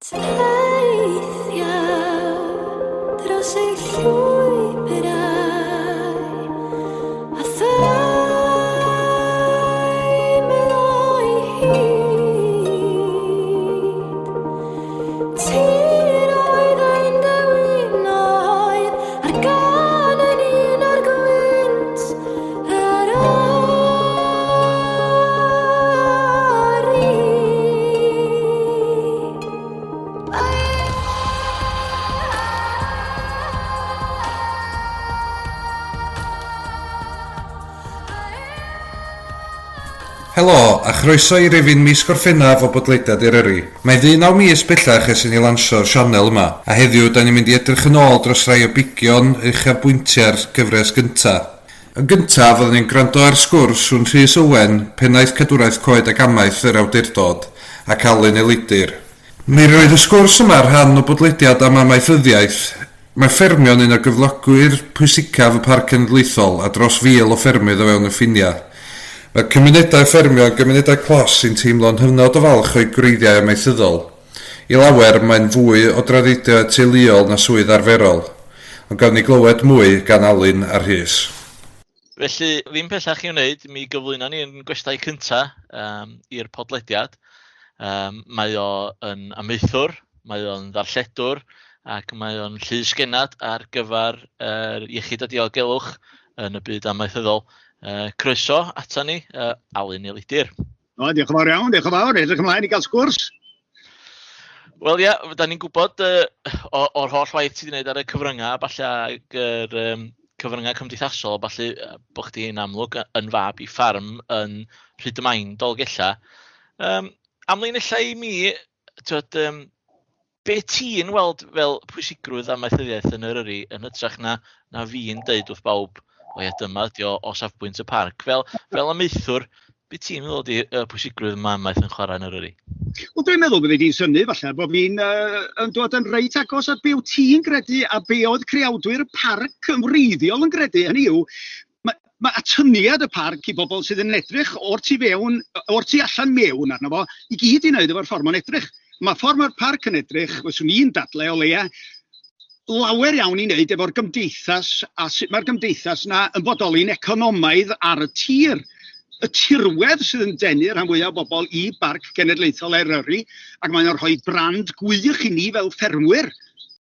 dros ei llwybrau a thai meddwl hyd Tîr oedd ein dewinoedd ar gan yn un ar gwynt yr Helo, a chroeso i rifin mis Gorffennaf o bodlediad Eryri. Mae 19 mis bellach ers i ni lansio'r sianel yma, a heddiw da ni'n mynd i edrych yn ôl dros rai o bigion Uchafbwyntiau'r Cyfres gynta. Yn gyntaf, fyddwn ni'n gwrando ar sgwrs rhwng Rhys Owen, pennaeth Cadwraeth Coed ac Amaeth yr Awdurdod, ac Alun Elidir. Mi roedd y sgwrs yma rhan o bodlediad am amaethyddiaeth. Mae ffermio'n un o gyflogwyr pwysicaf y Parc Cenedlaethol a dros 1,000 o ffermydd o fewn y ffiniau. Mae'r cymunedau ffermio yn gymunedau clos sy'n teimlo'n hynod o falch o'i gwreiddiau amaethyddol. I lawer mae'n fwy o draddidau teuluol na swydd arferol, ond gawn ni glywed mwy gan Alun a Rhys. Felly, ddim pellach i wneud, mi gyflwyno ni yn gwestai cynta i'r podlediad. Mae o yn amaethwr, mae o'n ddarlledwr, ac mae o'n llysgennad ar gyfer iechyd a diogelwch yn y byd amaethyddol. Croeso ata ni, Alun Elidir. Diolch yn fawr iawn, diolch yn fawr, edrych ymlaen i gael sgwrs. Wel ia, da ni'n gwybod o'r holl waith ti wedi gwneud ar y cyfryngau, falle yr cyfryngau cymdeithasol, falle bod chdi yn amlwg yn fab i ffarm yn Rhydymain, Dolgella. Amlinella i mi, be ti'n weld fel pwysigrwydd amaethyddiaeth yn Eryri yn hytrach na fi'n deud wrth bawb, o ia, dyma ydi o safbwynt y parc. Fel amaethwr, be ti'n meddwl ydi pwysigrwydd mae amaeth yn chwarae yn Eryri? Wel, dwi'n meddwl bod fi'n synnu falle bod fi'n dod yn reit agos at be wyt ti'n credu a be oedd creawdwyr y parc yn wreiddiol yn credu. Hynny yw, mae atyniad y parc i bobl sydd yn edrych o'r tu allan mewn arno fo, i gyd i wneud efo'r ffordd mae'n edrych. Mae ffordd mae'r parc yn edrych, fyswn i'n dadlau o leia, lawer iawn i wneud efo'r gymdeithas a sut mae'r gymdeithas yna yn bodoli'n economaidd ar y tir. Y tirwedd sydd yn denu rhan fwyaf o bobl i Barc Genedlaethol Eryri, ac mae'n rhoi brand gwych i ni fel ffermwyr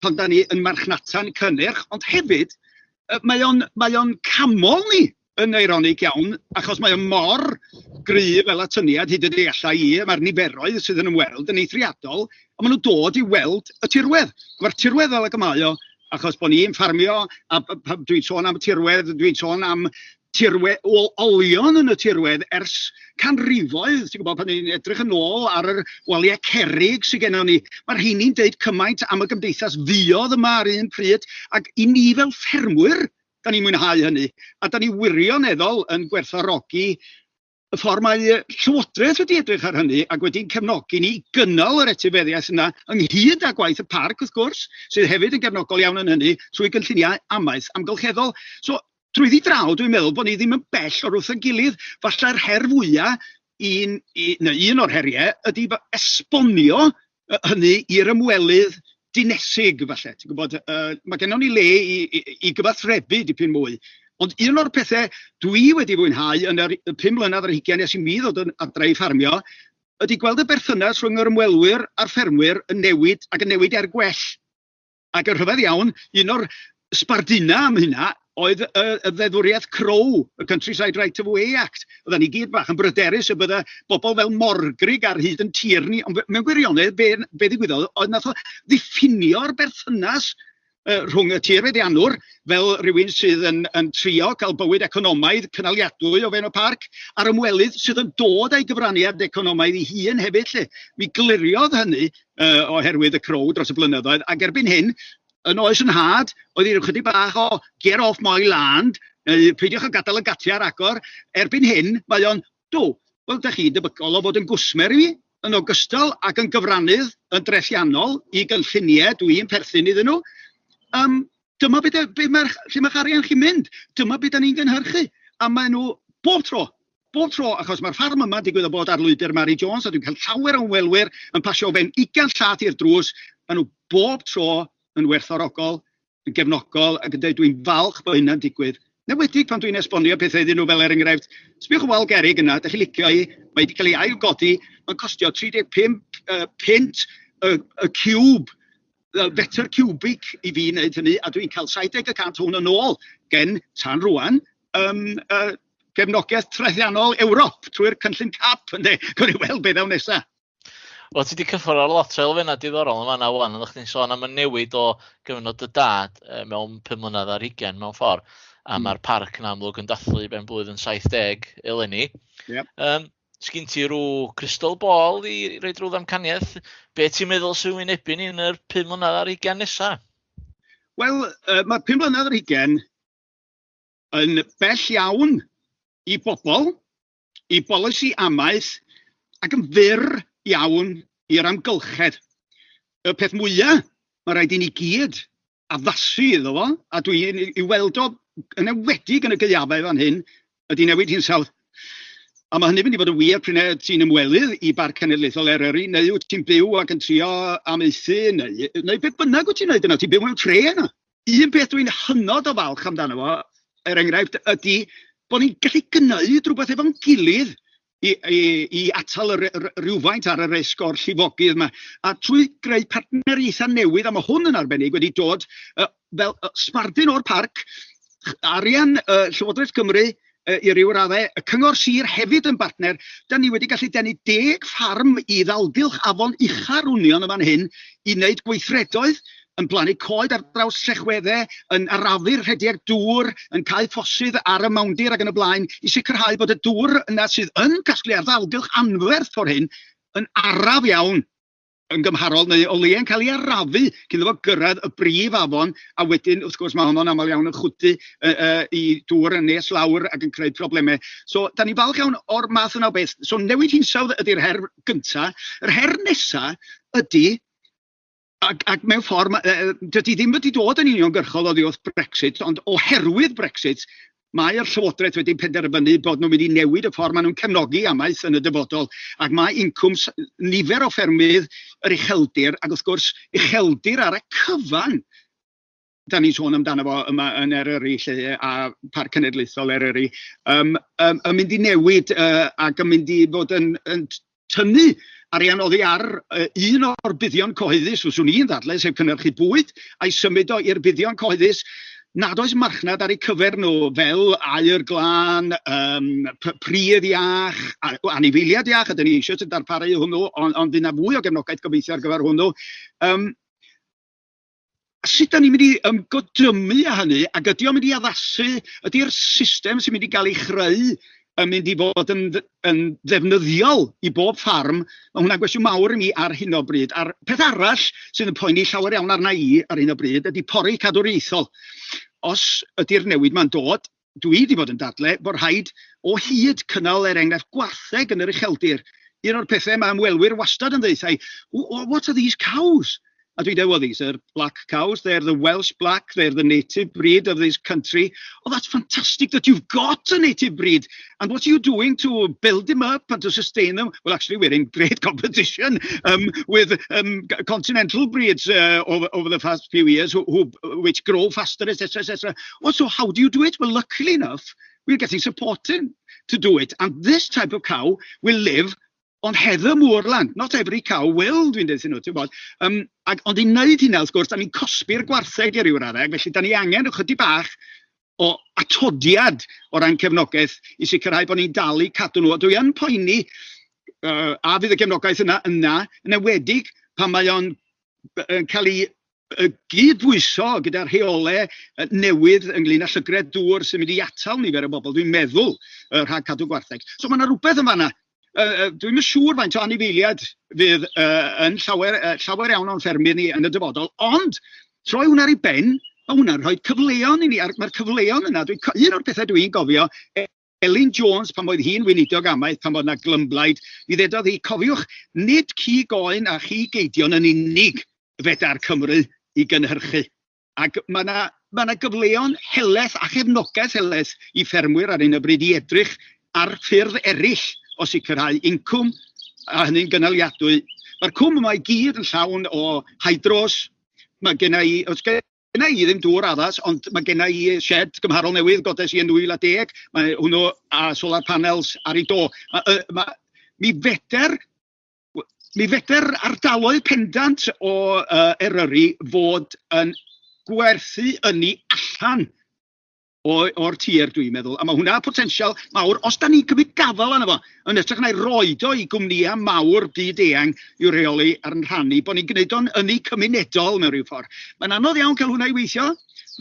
pan da ni yn marchnata'n cynnyrch, ond hefyd mae o'n camol ni yn eironig iawn, achos mae o'n mor gryf fel atyniad hyd y dealla i, mae'r niferoedd sydd yn ymweld yn eithriadol, a maen nhw'n dod i weld y tirwedd. Mae'r tirwedd fel y gymaio, achos bod ni'n ffarmio, a dwi'n sôn am tirwedd, dwi'n sôn am tirwedd, olion yn y tirwedd ers canrifoedd, ti'n gwybod, pan ni'n edrych yn ôl ar yr waliau cerrig sydd gennym ni. Mae'r heini'n deud cymaint am y gymdeithas fuodd yma ar un pryd, ac i ni fel ffermwyr, da ni'n mwynhau hynny, a da ni wirioneddol yn gwerthfawrogi y ffordd mae Llywodraeth wedi edrych ar hynny ac wedi'n cefnogi ni i gynnal yr etifeddiaeth yna ynghyd â gwaith y parc, wrth gwrs, sydd hefyd yn gefnogol iawn yn hynny, trwy gynlluniau amaeth amgylcheddol. So, drwyddi draw, dwi'n meddwl bod ni ddim yn bell o'r wrth yn gilydd. Falle'r her fwyaf, un o'r heriau, ydy esbonio hynny i'r ymwelydd dinesig, falle. Ti'n gwybod, mae gennym ni le i gyfathrebu dipyn mwy. Ond un o'r pethau dwi wedi fwynhau yn yr 5 mlynedd ar 20 nes i mi ddod yn adre i ffarmio, ydy gweld y berthynas rhwng yr ymwelwyr a'r ffermwyr yn newid ac yn newid er gwell. Ac yn rhyfedd iawn, un o'r sbardina am hynna oedd y ddeddfwriaeth Crow, y Countryside Right of Way Act. Oedden ni gyd bach yn bryderus y bydde bobl fel Morgrig ar hyd yn tirni, ond mewn gwirionedd be ddigwyddodd, oedd nath o ddiffinio'r berthynas rhwng y tirfeddiannwr fel rhywun sydd yn trio cael bywyd economaidd cynaliadwy o fewn y parc, a'r ymwelydd sydd yn dod â'i gyfraniad economaidd i hun hefyd lle. Mi gliriodd hynny oherwydd y Crow dros y blynyddoedd, ac erbyn hyn, yn oes yn had, oedd hi'n chydig bach o get off my land, peidiwch o gadael y gatiau agor, erbyn hyn, mae o'n, wel, da chi'n debygol o fod yn gwsmer i fi, yn ogystal ac yn gyfrannydd yn drethiannol i gynlluniau dwi'n perthyn iddyn nhw. Dyma lle mae'ch arian chi'n mynd, dyma beth da ni'n gynhyrchu, a maen nhw bob tro bob tro, achos mae'r ffarm yma digwydd o bod ar lwybr Mary Jones, a dwi'n cael llawer o ymwelwyr yn pasio o fewn 20 llaeth i'r drws, a nhw bob tro yn werthorogol, yn gefnogol, ac yn dweud dwi'n falch bod hynna'n digwydd. Newedig pan dwi'n esbonio pethau iddyn nhw fel enghraifft. Sbiwch y wal gerrig yna, da chi licio i, mae wedi cael ei ailgodi, mae'n costio 35 pint y ciwb, fetr cubic i fi wneud hynny, a dwi'n cael 70% hwn yn ôl gen tan rwan, gefnogaeth trethiannol Ewrop trwy'r cynllun CAP, ynddo, gwrdd i weld beth awn nesaf. Wel, ti wedi cyffwrdd ar lot o elfennau diddorol yma na wan, ond chdi'n sôn am y newid o gyfnod y dad mewn 5 mlynedd ar 20 mewn ffordd, a mae'r parc yn amlwg yn dathlu ben blwyddyn 70 eleni. Yep. Sgyn ti rhyw crystal ball i roed rhyw ddamcaniaeth? Be ti'n meddwl sy'n wynebu ni yn yr 5 mlynedd ar 20 nesaf? Wel, mae 5 mlynedd ar 20 yn bell iawn i bobl, i bolisi amaeth, ac yn fyr iawn i'r amgylchedd. Y peth mwyaf, mae rhaid i ni gyd addasu iddo fo, a dwi'n i weld o yn ewedig yn y gaeafau fan hyn, ydy newid hinsawdd. A mae hynny'n mynd i fod yn wir pryd ti'n ymwelydd i Barc Cenedlaethol Eryri, neu wyt ti'n byw ac yn trio amaethu, neu beth bynnag wyt ti'n neud yna, ti'n byw mewn tre yna. Un peth dwi'n hynod o falch amdano fo, enghraifft, ydy bod ni'n gallu gwneud rhywbeth efo'n gilydd i atal rhywfaint ar y risg o'r llifogydd yma. A trwy greu partneriaethau newydd, a mae hwn yn arbennig wedi dod fel sbardun o'r parc, arian Llywodraeth Cymru i ryw raddau, y Cyngor Sir hefyd yn partner, da ni wedi gallu denu 10 ffarm i ddalgylch afon ucha'r union yma'n hyn i wneud gweithredoedd, yn blannu coed ar draws llechweddau, yn arafu'r rhediad dŵr, yn cael ffosydd ar y mawndir ac yn y blaen, i sicrhau bod y dŵr yna sydd yn casglu ar ddalgylch anferth o'r hyn, yn araf iawn yn gymharol, neu o leia'n cael ei arafu cyn iddo fo gyrraedd y brif afon, a wedyn, wrth gwrs, mae hwnnw'n aml iawn yn chwdu i dŵr yn nes lawr ac yn creu problemau. So, da ni falch iawn o'r math yna o beth. So, newid hinsawdd ydy'r her gyntaf. Yr her nesaf ydy, ac mewn ffordd, dydy ddim wedi dod yn uniongyrchol oddi wrth Brexit, ond oherwydd Brexit, mae'r Llywodraeth wedi penderfynu bod nhw'n mynd i newid y ffordd maen nhw'n cefnogi amaeth yn y dyfodol, ac mae incwm nifer o ffermydd yr ucheldir, ac wrth gwrs ucheldir ar y cyfan, da ni'n sôn amdano fo yma yn Eryri, a Parc Cenedlaethol Eryri, yn mynd i newid ac yn mynd i fod yn tynnu arian oddi ar un o'r buddion cyhoeddus, fyswn i'n ddadlau, sef cynhyrchu bwyd, a'i symud o i'r buddion cyhoeddus, nad oes marchnad ar eu cyfer nhw fel aur glân, pridd iach, anifeiliad iach, a dyn ni eisiau darparu hwnnw, ond fydd yna fwy o gefnogaeth gobeithio ar gyfer hwnnw. Sut da ni'n mynd i ymgodrymu â hynny, ac ydy o'n mynd i addasu, ydy'r system sy'n mynd i gael ei chreu yn mynd i fod yn ddefnyddiol i bob ffarm, mae hwnna'n gwestiwn mawr i mi ar hyn o bryd. A'r peth arall sydd yn poeni llawer iawn arna i ar hyn o bryd ydy pori cadwriaethol. Os ydy'r newid ma'n dod, dwi wedi bod yn dadlau bod rhaid o hyd cynnal enghraifft gwartheg yn yr ucheldir. Un o'r pethau mae ymwelwyr wastad yn dweud, what are these cows? A dwi'n dweud, well, these are black cows, they're the Welsh black, they're the native breed of this country. Oh, that's fantastic that you've got a native breed. And what are you doing to build them up and to sustain them? Well, actually, we're in great competition with continental breeds over the past few years, which grow faster, etc., etc. Also, how do you do it? Well, luckily enough, we're getting supported to do it. And this type of cow will live on heather moorland. Not every cow will, dwi'n dweud nhw, ti'n bod. Ond i wneud hynna, wrth gwrs, da ni'n cosbi'r gwartheg i ryw raddau, felly da ni angen ychydig bach o atodiad o ran cefnogaeth i sicrhau bod ni'n dal i cadw nhw. Dwi yn poeni, a fydd y cefnogaeth yna, yn ewedig pan mae o'n cael ei gydbwyso gyda'r rheolau newydd ynglyn â llygred dŵr sy'n mynd i atal nifer o bobl, dwi'n meddwl, rhag cadw gwartheg. So mae yna rhywbeth yn fanna. Dwi'n yn siŵr faint o anifeiliad fydd yn llawer iawn o'n ffermydd ni yn y dyfodol, ond troi hwnna ar ei ben, mae hwnna'n rhoi cyfleon i ni, mae'r cyfleon yna, un o'r pethau dwi'n gofio, Elin Jones, pan oedd hi'n weinidog amaeth, pan oedd yna glymblaid, mi ddedodd hi, cofiwch, nid ci goen a chi geidion yn unig fedar Cymru i gynhyrchu. Ac mae yna gyfleon heleth a chefnogaeth heleth i ffermwyr ar un o bryd i edrych ar ffyrdd eraill o sicrhau incwm, a hynny'n gynaliadwy. Mae'r cwm yma i gyd yn llawn o hydros. Mae genna i ddim dŵr addas, ond mae genna i shed gymharol newydd, godes i yn 2010. Mae hwnnw a solar panels ar ei do. Mi feder ardaloedd pendant o Eryri fod yn gwerthu ynni allan o'r tir, dwi'n meddwl. A mae hwnna potensial mawr, os da ni'n cymryd gafel yna fo, yn edrych na'i roed o i gwmnïau mawr byd-eang i'w reoli ar yn rhannu, bod ni'n gwneud o'n ynni cymunedol mewn rhyw ffordd. Mae'n anodd iawn cael hwnna i weithio.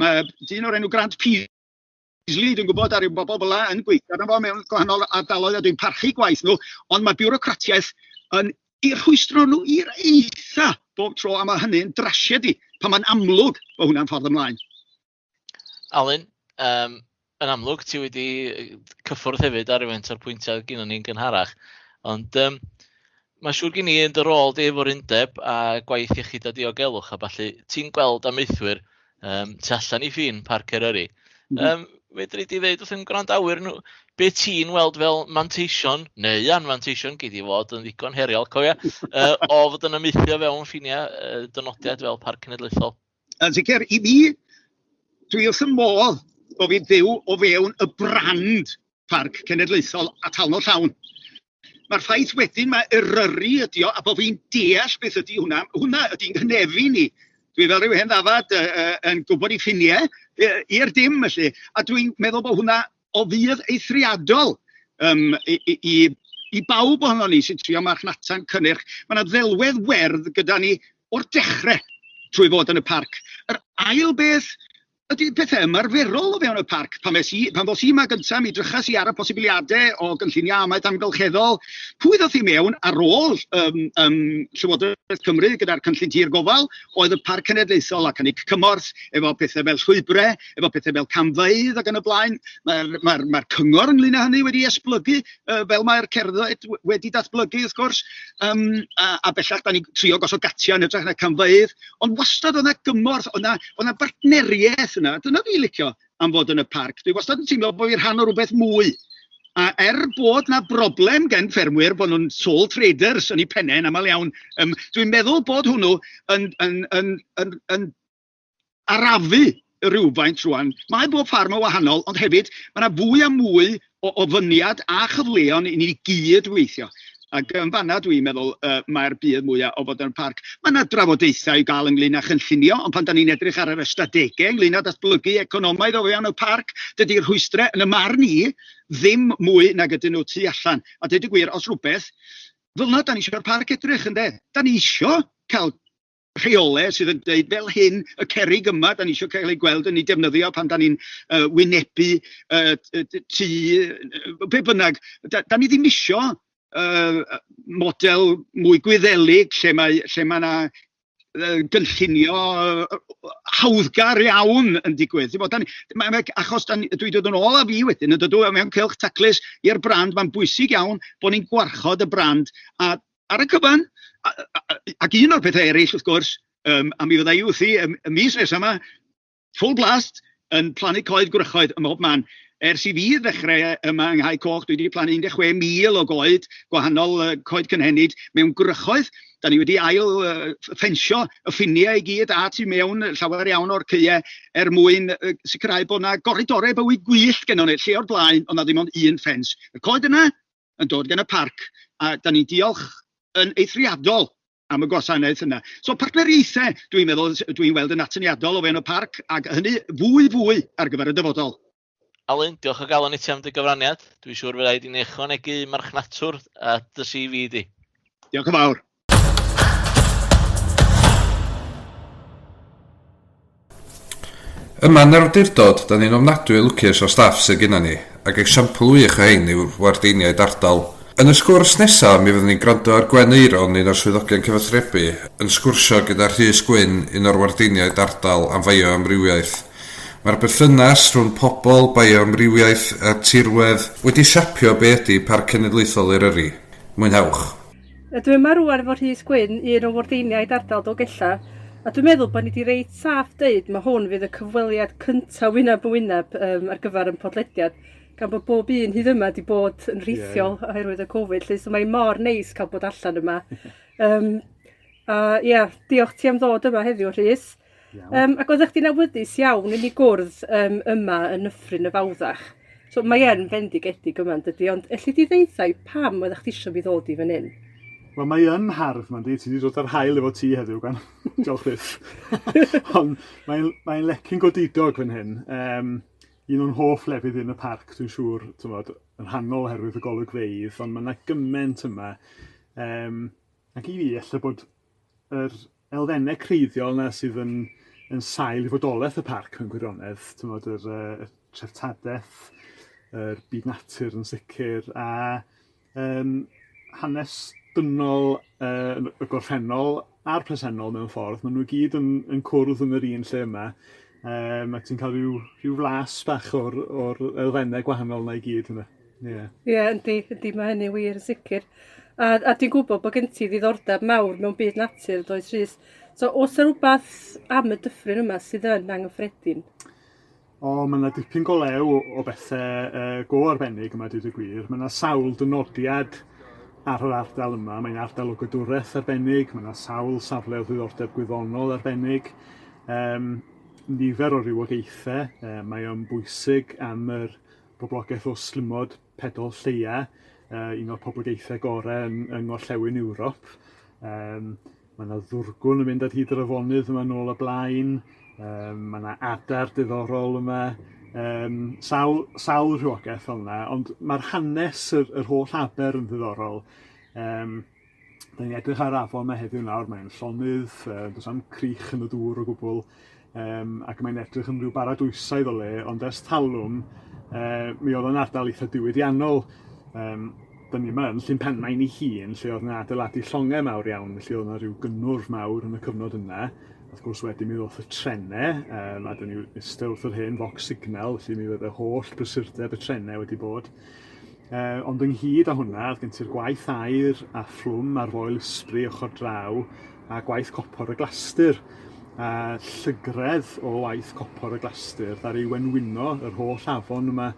Mae dyn o'r enw Grant Peasley, dwi'n gwybod ar yw bobl fel yn gweithio arno fo mewn gwahanol ardaloedd a dwi'n parchu gwaith nhw, ond mae biwrocratiaeth yn i'r rhwystro nhw i'r eitha bob tro, a mae hynny'n drasiedi pan mae'n amlwg o hwnna'n ffordd ymlaen. Alun, yn amlwg ti wedi cyffwrdd hefyd ar o'r pwyntiau gyda ni'n gynharach, ond mae siŵr gen i yn dy rôl di efo'r undeb a gwaith iechyd a diogelwch a falle, ti'n gweld amaethwyr tu allan i ffin Parc Eryri. Fedri di ddeud wrth yn gwrandawyr nhw, be ti'n weld fel manteision, neu anfanteision, gei di fod yn ddigon heriol, cofia, o fod yn amaethio fewn ffiniau dynodiad fel Parc Cenedlaethol? Yn sicr, i mi, dwi wrth y modd o fi ddew o fewn y brand Parc Cenedlaethol a talno llawn. Mae'r ffaith wedyn mae Eryri ydi o, a bod fi'n deall beth ydi hwnna. Hwnna ydi'n hynnefu ni. Dwi fel rhyw hen ddafad yn gwybod i ffiniau i'r dim, felly. A dwi'n meddwl bod hwnna o fydd eithriadol i bawb ohono ni sy'n trio marchnata'n cynnyrch. Mae yna ddelwedd werdd gyda ni o'r dechrau trwy fod yn y parc. Yr ail beth ydy pethau ymarferol o fewn y parc. Pan fos i yma gyntaf, mi drychas i ar y posibiliadau o gynlluniau amaeth amgylcheddol. Pwy ddoth i mewn ar ôl Llywodraeth Cymru gyda'r cynllun tir gofal, oedd y Parc Cenedlaethol ac yn ei cymorth, efo pethau fel llwybrau, efo pethau fel camfeydd ac yn y blaen. Mae'r cyngor ynglyn â hynny wedi esblygu, fel mae'r cerdded wedi datblygu, wrth gwrs. A bellach, da ni trio gosod gatia yn edrych na camfeydd. Ond wastad o'na gymorth, o'na bartneriaeth yna, dyna fi licio am fod yn y parc. Dwi wastad yn teimlo bod fi'n rhan o rhywbeth mwy. A bod na broblem gen ffermwyr bod nhw'n sole traders yn eu pennau yn aml iawn, dwi'n meddwl bod hwnnw yn arafu rhywfaint rwan. Mae bob ffarm yn wahanol, ond hefyd mae yna fwy a mwy o fyniad a chyfleon i ni gyd weithio. Ac yn fanna dwi'n meddwl mae'r bydd mwyaf o fod yn parc. Mae yna drafodaethau i gael ynglyn â chynllunio, ond pan da ni'n edrych ar yr ystadegau ynglyn â datblygu economaidd o fewn y parc, dydy'r rhwystrau yn y marn i ddim mwy nag ydyn nhw tu allan. A dweud y gwir, os rhywbeth, fel yna da ni eisiau'r parc edrych, ynddo? Da ni eisiau cael rheolau sydd yn dweud fel hyn, y cerrig yma, da ni eisiau cael ei gweld yn ei defnyddio pan da ni'n wynebu tŷ, be bynnag. Da ni ddim eisiau model mwy gwyddelig lle mae yna gynllunio hawddgar iawn yn digwydd. Achos dwi dod yn ôl a fi wedyn, yn dod mewn cylch taclus i'r brand, mae'n bwysig iawn bod ni'n gwarchod y brand. A ar y cyfan, ac un o'r pethau eraill wrth gwrs, a mi fydda i wrthi y mis nesaf yma, full blast yn plannu coed gwrychoedd ym mhob man. Ers i fi ddechrau yma yng Nghau Coch, dwi wedi plannu 16,000 o goed, gwahanol coed cynhenid mewn grychoedd. Da ni wedi ail ffensio y ffiniau i gyd a tu mewn llawer iawn o'r caeau mwyn sicrhau bod yna goridorau bywyd gwyllt gennym ni, lle o'r blaen, ond na ddim ond un ffens. Y coed yna yn dod gen y parc, a da ni'n diolch yn eithriadol am y gwasanaeth yna. So partneriaethau, dwi'n meddwl, dwi'n weld yn atyniadol o fewn y parc, ac hynny fwy ar gyfer y dyfodol. Alun, diolch o galon i ti am dy gyfraniad. Dwi'n siŵr fyddai di ychwanegu marchnatwr a dy CV di. Diolch yn fawr. Yma yn yr awdurdod, da ni'n ofnadwy lwcus o staff sydd gyda ni, ac esiampl wych o hein yw'r wardeiniaid ardal. Yn y sgwrs nesaf, mi fyddwn ni'n gwrando ar Gwen Eiron, un o'r swyddogion cyfathrebu, yn sgwrsio gyda Rhys Gwyn, un o'r wardeiniaid ardal am fioamrywiaeth. Mae'r berthynas rhwng pobl, bioamrywiaeth a tirwedd wedi siapio be ydy Parc Cenedlaethol Eryri. Mwynhewch. Dwi'n yma rwan efo Rhys Gwyn, un o wardeiniaid ardal Dolgella, a dwi'n meddwl bod ni wedi reit saff deud mae hwn fydd y cyfweliad cyntaf wyneb ar gyfer y podlediad. gan bod bob un hyd yma di bod yn rhithiol oherwydd y Covid, lle, so mae'n mor neis cael bod allan yma. Diolch ti am ddod yma heddiw, Rhys. Ac oeddech chdi'n awyddus iawn yn ei gwrdd yma yn Nyffryn y Fawddach. So mae e'n fendigedig yma, dydy, ond elli di ddeithau pam oeddech chi eisiau mi ddod i fan hyn? Wel, mae yn hardd, man di. Ti wedi dod ar hael efo ti heddiw, gan. Diolch Rhys. Ond mae'n lecyn godidog fan hyn. Un o'n hoff lefydd yn y parc, dwi'n siŵr, yn rhannol oherwydd y golygfeydd, ond mae yna gymaint yma. Ac i fi, efallai bod yr elfennau creiddiol yna sydd yn sail i fodolaeth y parc yn gwirionedd, yr treftadaeth, yr byd natur yn sicr, a hanes dynol y gorffennol a'r presennol mewn ffordd. Maen nhw gyd yn cwrdd yn yr un lle yma. A ti'n cael rhyw flas bach o'r elfennau gwahanol na i gyd yna. Yndi, mae hynny wir yn sicr. A dwi'n gwybod bod gen ti ddiddordeb mawr mewn byd natur, does Rhys. So, oes rhywbeth am y dyffryn yma sydd yn anghyffredin? Mae yna dipyn golew o bethau go arbennig yma, dweud y gwir. Mae yna sawl dynodiad ar yr ardal yma. Mae'n ardal o gydwraeth arbennig. Mae yna sawl safle o ddiddordeb gwyddonol arbennig. Nifer o rywogaethau. Mae o'n bwysig am yr boblogaeth o slymod pedol lleia, un o'r poblogaethau gorau yng Ngorllewin Ewrop. Mae yna ddwrgwn yn mynd ar hyd yr afonydd yma nôl y blaen. Mae yna adar diddorol yma. Sawl rhywogaeth fel yna, ond mae'r hanes yr holl aber yn ddiddorol. Da ni'n edrych ar afon yma heddiw nawr, mae'n llonydd, does am crych yn y dŵr o gwbl. Ac mae'n edrych yn rhyw baradwysaidd o le, ond ers talwm, mi oedd yn ardal eitha diwydiannol. Da ni yma yn Llyn Penmaen ei hun, lle oedd yna adeiladu llongau mawr iawn, lle oedd yna rhyw gynnwrf mawr yn y cyfnod yna. Wrth gwrs wedyn mi ddoth y trenau, a da ni eistedd wrth yr hen foc signal, lle mi oedd y holl brysurdeb y trenau wedi bod. Ond ynghyd â hwnna, oedd gen ti'r gwaith aer a fflwm ar foel ysbri ochr draw, a gwaith copor y glastyr. A llygredd o waith copor y glastyr, ddari wenwyno yr holl afon yma,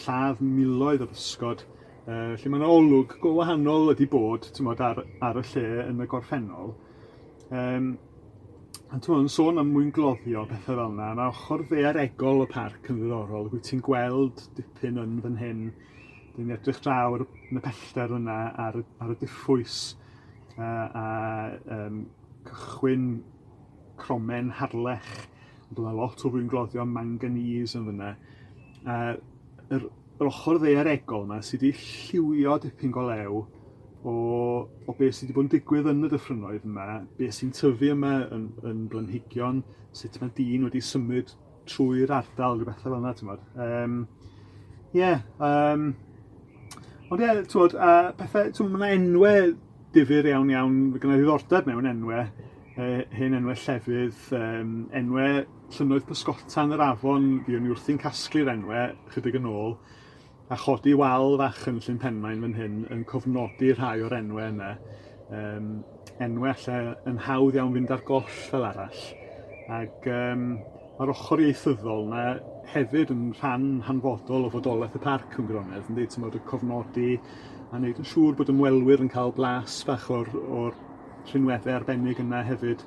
lladd miloedd o bysgod. Lle mae'n olwg go wahanol wedi bod ar y lle yn y gorffennol. Yn sôn am mwyn gloddio pethau fel yna, mae ochr ddaearegol y parc yn ddiddorol. Wyt ti'n gweld dipyn yn fan hyn. Dwi'n edrych draw yn y pellter yna ar y diffwys a cychwyn cromen harlech. Ond yna lot o fwyngloddio manganese yn fyna. Yr ochr ddaearegol yma sydd wedi lliwio dipyn golew o beth sydd wedi bod yn digwydd yn y dyffrynnoedd yma, beth sy'n tyfu yma yn blanhigion, sut mae dyn wedi symud trwy'r ardal, rhywbeth fel yna, ti'n bod. Ond mae enwau difyr iawn, gyda ddiddordeb mewn enwau, hen enwau llefydd, enwau llynnoedd pysgota yn yr afon, fi o'n i wrthi'n casglu'r enwau chydig yn ôl, a chodi wal fach yn Llyn Penmaen fan hyn yn cofnodi rhai o'r enwau yna. Enwau lle yn hawdd iawn fynd ar goll fel arall. Ac mae'r ochr ieithyddol yna hefyd yn rhan hanfodol o fodolaeth y parc yn gwirionedd. Ynddi, ti'n modd y cofnodi a wneud yn siŵr bod ymwelwyr yn cael blas bach o'r rhinweddau arbennig yna hefyd.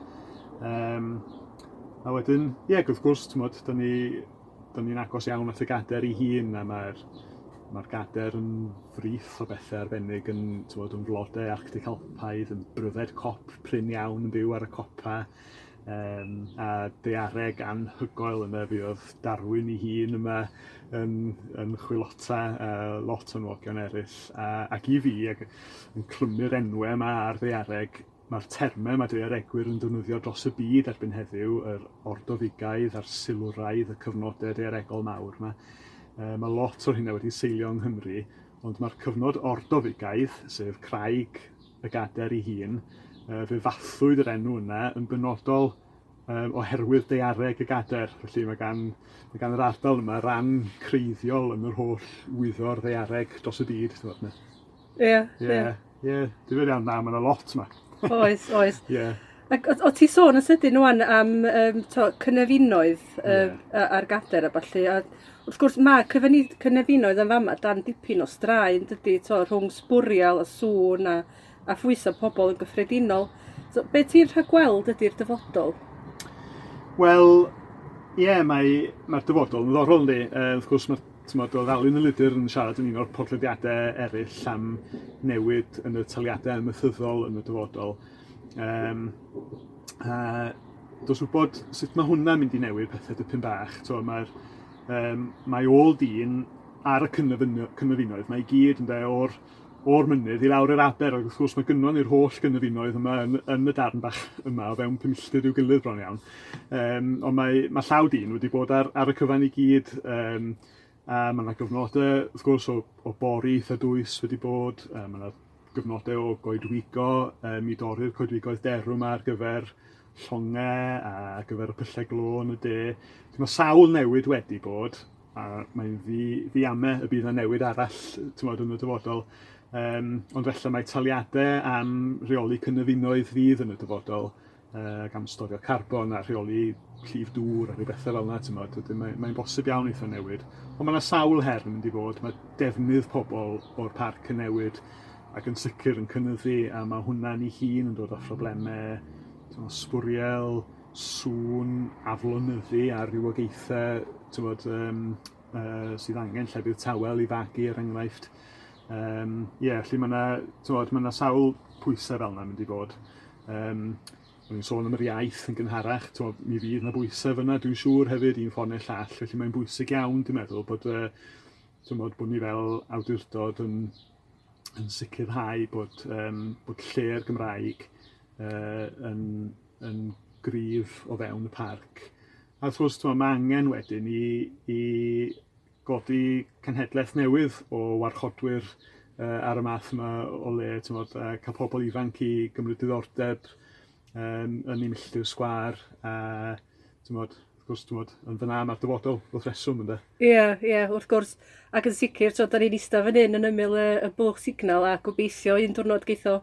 A wedyn, wrth gwrs, da ni'n agos iawn at y gader ei hun, a mae'r gader yn frith o bethau arbennig yn flodau Arctic Alpaidd, yn bryfed cop prin iawn yn byw ar y copa, a daeareg anhygoel yna fi oedd Darwin ei hun yma yn chwilota lot o nwogion eraill. Ac i fi, yn clymu'r enwau yma ar daeareg, mae'r termau mae daearegwyr yn defnyddio dros y byd erbyn heddiw, yr ordofigaidd a'r silwraidd, y cyfnodau daearegol mawr yma. Mae lot o'r hynny wedi seilio yng Nghymru, ond mae'r cyfnod ordofigaidd, sef craig y gader ei hun, fe fathwyd yr enw yna yn benodol oherwydd daeareg y gader. Felly mae gan yr ardal yma ran creiddiol yn yr holl wyddor daeareg dros y byd. Ie. Difyr iawn, mae yna lot yma. Oes. Ac o ti sôn yn sydyn nhw'n am cynefinoedd ar gader a balli. A wrth gwrs mae cynefinoedd yn fama dan dipyn o straen dydy rhwng sbwriel a sŵn a phwysa pobl yn gyffredinol. So, be ti'n rhagweld ydy'r dyfodol? Wel, ie, mae'r dyfodol yn ddorol ni. Wrth gwrs, o ddalun y lydyr yn siarad yn un o'r podlediadau eraill am newid yn y taliadau ymwthyddol yn y dyfodol. Does wybod sut mae hwnna'n mynd i newid pethau dipyn bach. Mae ôl dyn ar y cynefinoedd, mae i gyd yn o'r mynydd i lawr yr aber, ac wrth gwrs mae gynnon ni'r holl gynefinoedd yma yn y darn bach yma o fewn 5 milltir i'w gilydd bron iawn. Ond mae llaw dyn wedi bod ar y cyfan i gyd, a mae yna gyfnodau, wrth gwrs, o bori eitha dwys wedi bod, mae yna gyfnodau o goedwigo, mi dorri'r coedwigoedd derw yma ar gyfer llongau a gyfer y pyllau glo yn y de. Mae sawl newid wedi bod, a mae'n ddiame y bydd yna newid arall yn y dyfodol. Ond felly mae taliadau am rheoli cynefinoedd fydd yn y dyfodol, am storio carbon a rheoli llif dŵr a rhywbeth fel yna. Mae'n bosib iawn eitha newid. Ond mae yna sawl her yn mynd i fod, mae defnydd pobl o'r parc yn newid ac yn sicr yn cynyddu, a mae hwnna'n ei hun yn dod â phroblemau sbwriel, sŵn, aflonyddu a rywogaethau sydd angen llefydd tawel i fagu er enghraifft. Felly mae yna sawl pwysau fel yna mynd i bod. Mae'n sôn am yr iaith yn gynharach, mi fydd yna bwysau fyna, dwi'n siŵr hefyd un ffordd neu'r llall, felly mae'n bwysig iawn, dwi'n meddwl, bod ni fel awdurdod yn sicrhau bod lle'r Gymraeg yn gryf o fewn y parc. A wrth gwrs, mae angen wedyn i godi cenhedlaeth newydd o warchodwyr ar y math yma o le, cael pobl ifanc i gymryd diddordeb yn ei milltir sgwar, a wrth gwrs, yn fyna mae'r dyfodol wrth reswm ynddo. Ie, wrth gwrs. Ac yn sicr, da ni'n eistedd fan hyn yn ymyl y bwlch signal a gobeithio un diwrnod geitho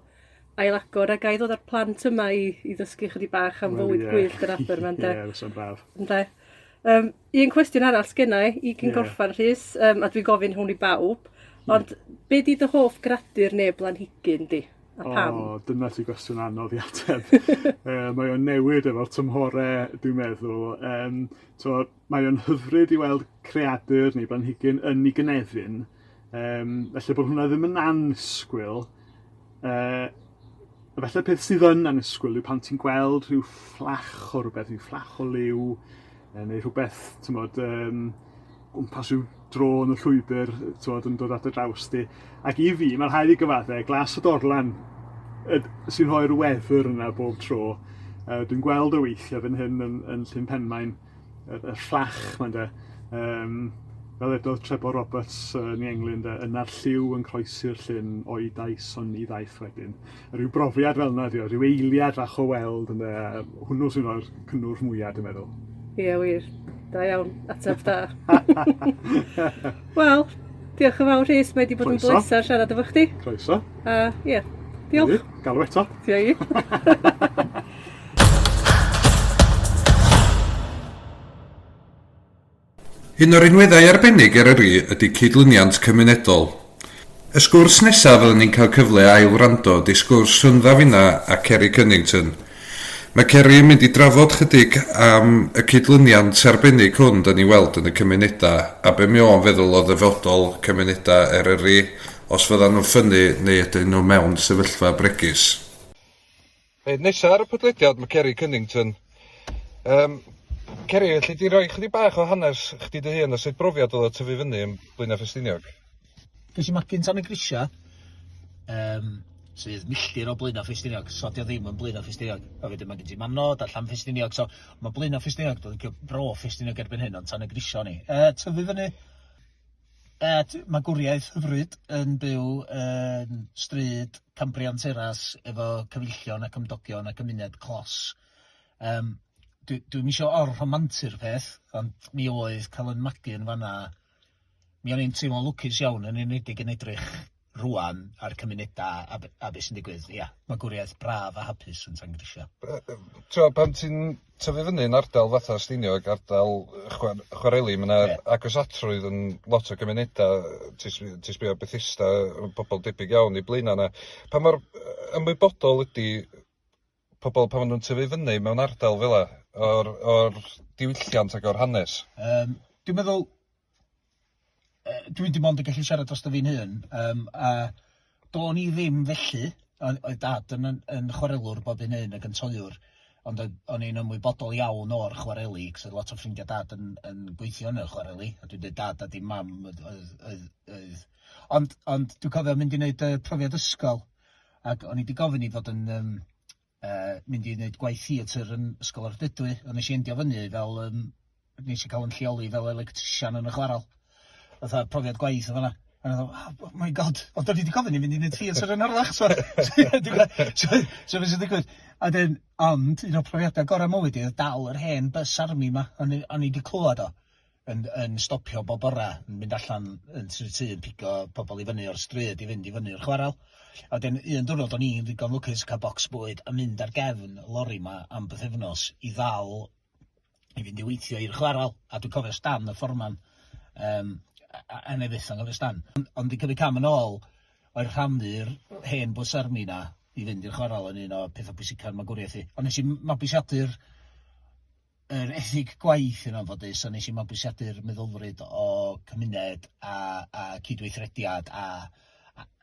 ailagor a gai ddod ar plant yma i ddysgu chydig bach am fywyd gwyllt yr aber yma. Ie, fysa'n braf. Un cwestiwn arall sgennau i gyn gorffan Rhys, a dwi'n gofyn hwn i bawb, ond be di dy hoff gradur neu blanhigyn di? A pam? Dyna ti gwestiwn anodd i ateb. Mae o'n newid efo'r tymhorau, dwi'n meddwl. Mae o'n hyfryd i weld creadur neu blanhigyn yn ei gynefin. Felly bod hwnna ddim yn annisgwyl. Felly peth sydd yn annisgwyl yw pan ti'n gweld rhyw fflach o rhywbeth, rhyw fflach o liw, neu rhywbeth, gwmpas rhyw dro yn y llwybr, yn dod at y draws di. Ac i fi, mae'r rhaid i gyfaddau, glas o dorlan sy'n rhoi'r wefr yna bob tro. Dwi'n gweld y weithiau fan hyn yn Llyn Penmaen, y fflach ma'n de. Fel edodd Trevor Roberts yn England, yna'r lliw yn croesi'r llyn o'i daith on i ddaeth wedyn. Rhyw brofiad fel yna, rhyw eiliad fach o weld, hwnnw sy'n rhoi'r cynnwrf mwyaf, dwi'n meddwl. Ie, wir. Da iawn, ateb da. Wel, diolch yn fawr Rhys, mae wedi bod yn bleser siarad efo chdi. Croeso. Diolch. Galw eto. Diolch. Un o'r unweddau arbennig Eryri ydy cydluniant cymunedol. Y sgwrs nesaf fyddwn ni'n cael cyfle ail wrando di sgwrs rhyndda finna ac Eryri Cunnington. Mae Eryri'n mynd i drafod chydig am y cydluniant arbennig hwn dyn ni weld yn y cymunedau a be mi o'n feddwl o ddyfodol cymunedau Eryri os fyddan nhw'n ffynnu neu ydyn nhw mewn sefyllfa bregus. Nesaf ar y podlediad mae Eryri Cunnington. Eryri, allu di roi chydig bach o hanes chdi dy hun o sut brofiad oedd o tyfu fyny yn Blaenau Ffestiniog? Ges i magu'n tan y grisia, sydd milltir o Blaenau Ffestiniog, so di o ddim yn Blaenau Ffestiniog. A wedyn mae gen ti Manod a Llan Ffestiniog, so mae Blaenau Ffestiniog, dwi'n cael bro Ffestiniog erbyn hyn, ond tan y grisio ni. Tyfu fyny, mae gwriaeth hyfryd yn byw yn stryd Cambrian Teras efo cyfeillion ac ymdogion a cymuned clos. Dwi'n isio or-romantu'r peth, ond mi oedd cael yn magu yn fanna, mi o'n i'n teimlo'n lwcus iawn yn enwedig yn edrych rwan ar cymunedau a beth sy'n digwydd. Ia, magwriaeth braf a hapus yn Tangrisio. Pan ti'n tyfu fyny yn ardal fatha Stiniog, ardal chwareli, mae yna agos-atrwydd yn lot o gymunedau, ti'n sbio Bethesda, pobl debyg iawn i blaenau yna. Pa mor ymwybodol ydy pobl pan maen nhw'n tyfu fyny mewn ardal fel yna, o'r diwylliant ac o'r hanes? Dwi'n meddwl, dwi'n dim ond yn gallu siarad dros dy fi'n hun, a do'n i ddim felly, oedd dad yn chwarelwr bob un hyn ac yn toiwr, ond o'n i'n ymwybodol iawn o'r chwareli, cos oedd lot o ffrindiau dad yn gweithio yn y chwareli, a dwi'n dweud dad a dim mam oedd. Ond dwi'n cofio mynd i wneud profiad ysgol, ac o'n i wedi gofyn i fod yn mynd i wneud gwaith theatr yn ysgol Ardydwy, ond nes i endio fyny fel, nes i cael yn lleoli fel electrician yn y chwaral. Fatha profiad gwaith o fanna. A oh my god, ond o'n i wedi gofyn i fynd i wneud theatr yn Arlach. So beth sy'n digwydd. Ond un o'r profiadau gorau mywyd i, oedd dal yr hen bus armi yma. O'n i wedi clywed o yn stopio bob bora, yn mynd allan yn tŷ yn pigo pobl i fyny o'r stryd i fynd i fyny o'r chwaral. A wedyn, un diwrnod o'n i'n ddigon lwcus cael bocs bwyd a mynd ar gefn y lori yma am bythefnos i ddal i fynd i weithio i'r chwaral. A dwi'n cofio Stan, y fforman, a neu byth yn gofio Stan. Ond i cymryd cam yn ôl, oedd rhannu'r hen bws armi na i fynd i'r chwaral yn un o pethau pwysica'r magwriaeth i. Ond nes i mabwysiadu'r ethig gwaith yn anffodus, a nes i mabwysiadu'r meddylfryd o cymuned a cydweithrediad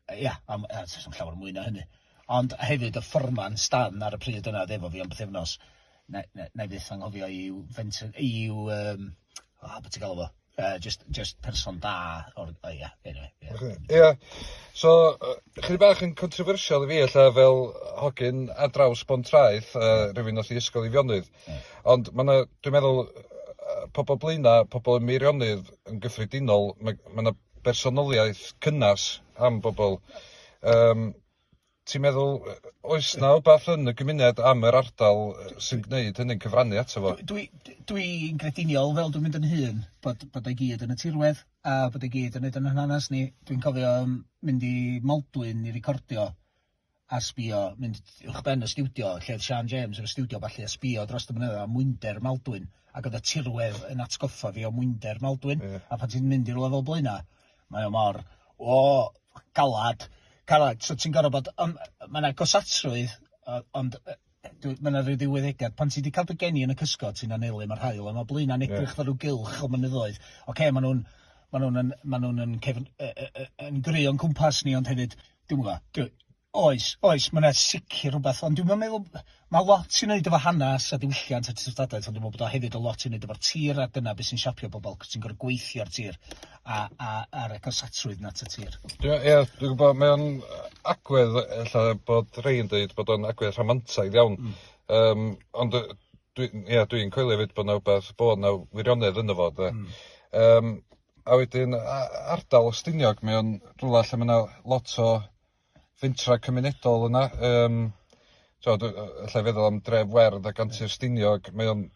sy'n llawer mwy na hynny. Ond hefyd y fforman Stan ar y pryd yna efo fi am bythefnos, na i byth anghofio i'w beth ti'n galw fo? Just person da. Ie, so chydig bach yn controversial i fi ella fel hogyn ar draws Bontraeth, rhywun oedd i ysgol i Fionydd. Ond dwi'n meddwl, pobl blaena, pobl yn Meirionnydd yn gyffredinol, mae yna bersonoliaeth cynnas am bobl. Ti'n meddwl, oes na wbath yn y gymuned am yr ardal sy'n gwneud hynny'n cyfrannu ato fo? Dwi'n grediniol fel dwi'n mynd yn hun, bod ei gyd yn y tirwedd, a bod ei gyd yn neud yn hanes ni. Dwi'n cofio mynd i Maldwyn i recordio a sbio, mynd uwchben y stiwdio, lle oedd Sian James yn y stiwdio falle a sbio dros y mynydda a mwynder Maldwyn, ac oedd y tirwedd yn atgoffa fi o mwynder Maldwyn, a pan ti'n mynd i'r lefel blaena, mae o mor, calad, so ti'n gorfod bod, mae yna gosatrwydd, ond mae yna rhyw ddiweddegad, pan ti wedi cael dy geni yn y cysgod, ti'n anelu mae'r hael, a mae blaena'n edrych fel rhyw gylch o mynyddoedd. Oce, mae nhw'n yn gryf o'n cwmpas ni, ond hefyd, dwi'n gwybod, oes, mae yna sicr rhywbeth, ond dwi'n meddwl, mae lot sy'n neud efo hanes a diwylliant a tystadaeth, ond dwi'n meddwl bod o hefyd o lot sy'n neud efo'r tir, a dyna beth sy'n siapio bobl, cos ti'n gorfod gweithio ar tir, a'r ecosatrwydd na ty tir. Ie, dwi'n gwybod, mae o'n agwedd, ella bod rei yn dweud bod o'n agwedd rhamantaidd iawn, ond dwi'n coelio fyd bod na wirionedd yno fo, a wedyn ardal Stiniog, mae o'n rhywle lle mae yna lot o fentra cymunedol yna, lle feddwl am dref werdd ac antur Stiniog, mae o'n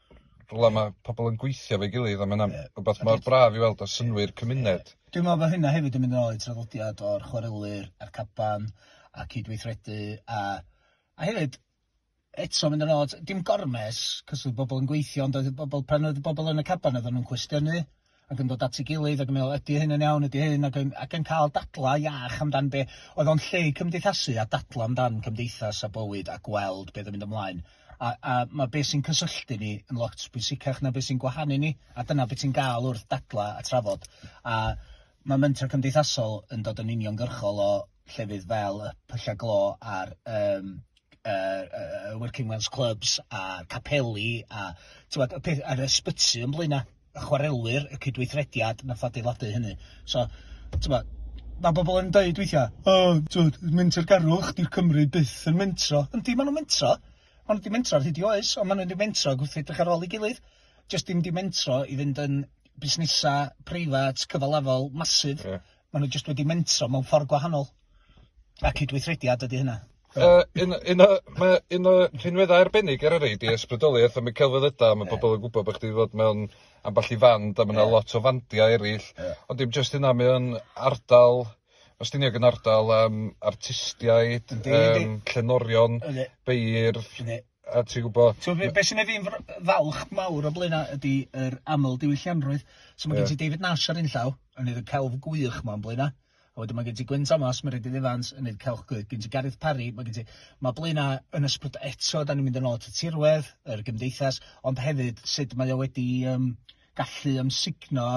rhywle mae pobl yn gweithio fe'i gilydd, a mae yna rhywbeth mor braf i weld o synwyr cymuned. Dwi'n meddwl bod hynna hefyd yn mynd yn ôl i traddodiad o'r chwarelwyr, a'r caban, a cydweithredu, a hefyd, eto mynd yn ôl, dim gormes, cos oedd bobl yn gweithio, ond pan oedd bobl yn y caban, oedd nhw'n cwestiynu, ac yn dod at ei gilydd, ac yn meddwl, ydy hyn yn iawn, ydy hyn, ac yn cael dadla iach amdan be, oedd o'n lle cymdeithasu a dadla amdan cymdeithas a bywyd a gweld beth yn mynd ymlaen. A mae beth sy'n cysylltu ni yn lot bwysicach na beth sy'n gwahanu ni, a dyna beth sy'n gael wrth dadla a trafod. A mae mentor cymdeithasol yn dod yn uniongyrchol o llefydd fel y Pyllau Glo a'r Working Men's Clubs a'r capeli a'r ysbyty yn blaena. Y chwarelwyr, y cydweithrediad, nath adeiladu hynny. So, mae bobl yn dweud weithiau, mentor garwch, di'r Cymru byth yn mentro. Yndi, maen nhw'n mentro. Maen nhw wedi mentro ar hyd i oes, ond maen nhw wedi mentro gwrth edrych ar ôl ei gilydd. Just dim di mentro i fynd yn busnesa preifat, cyfalafol, masif. Maen nhw just wedi mentro mewn ffordd gwahanol. A cydweithrediad ydy hynna. Un o rhinweddau arbennig Eryri di ysbrydoliaeth am y celfyddyda, mae pobl yn gwybod bod chdi fod mewn ambell i fand, a mae yna lot o fandiau eraill, ond dim jyst hynna, mae o'n ardal, Ostiniog yn ardal artistiaid, llenorion, beirdd, a ti'n gwybod... Be sy'n ei fi'n falch mawr o blaena ydy yr aml diwyllianrwydd. So mae gen ti David Nash ar un llaw, yn neud y celf gwych ma'n blaena. A wedyn mae gen ti Gwyn Thomas, Meredith Evans, yn neud celf gwych. Gen ti Gareth Parry, mae blaena yn ysbryd eto, da ni'n mynd yn ôl at y tirwedd, yr gymdeithas, ond hefyd sut mae o wedi gallu ymsigno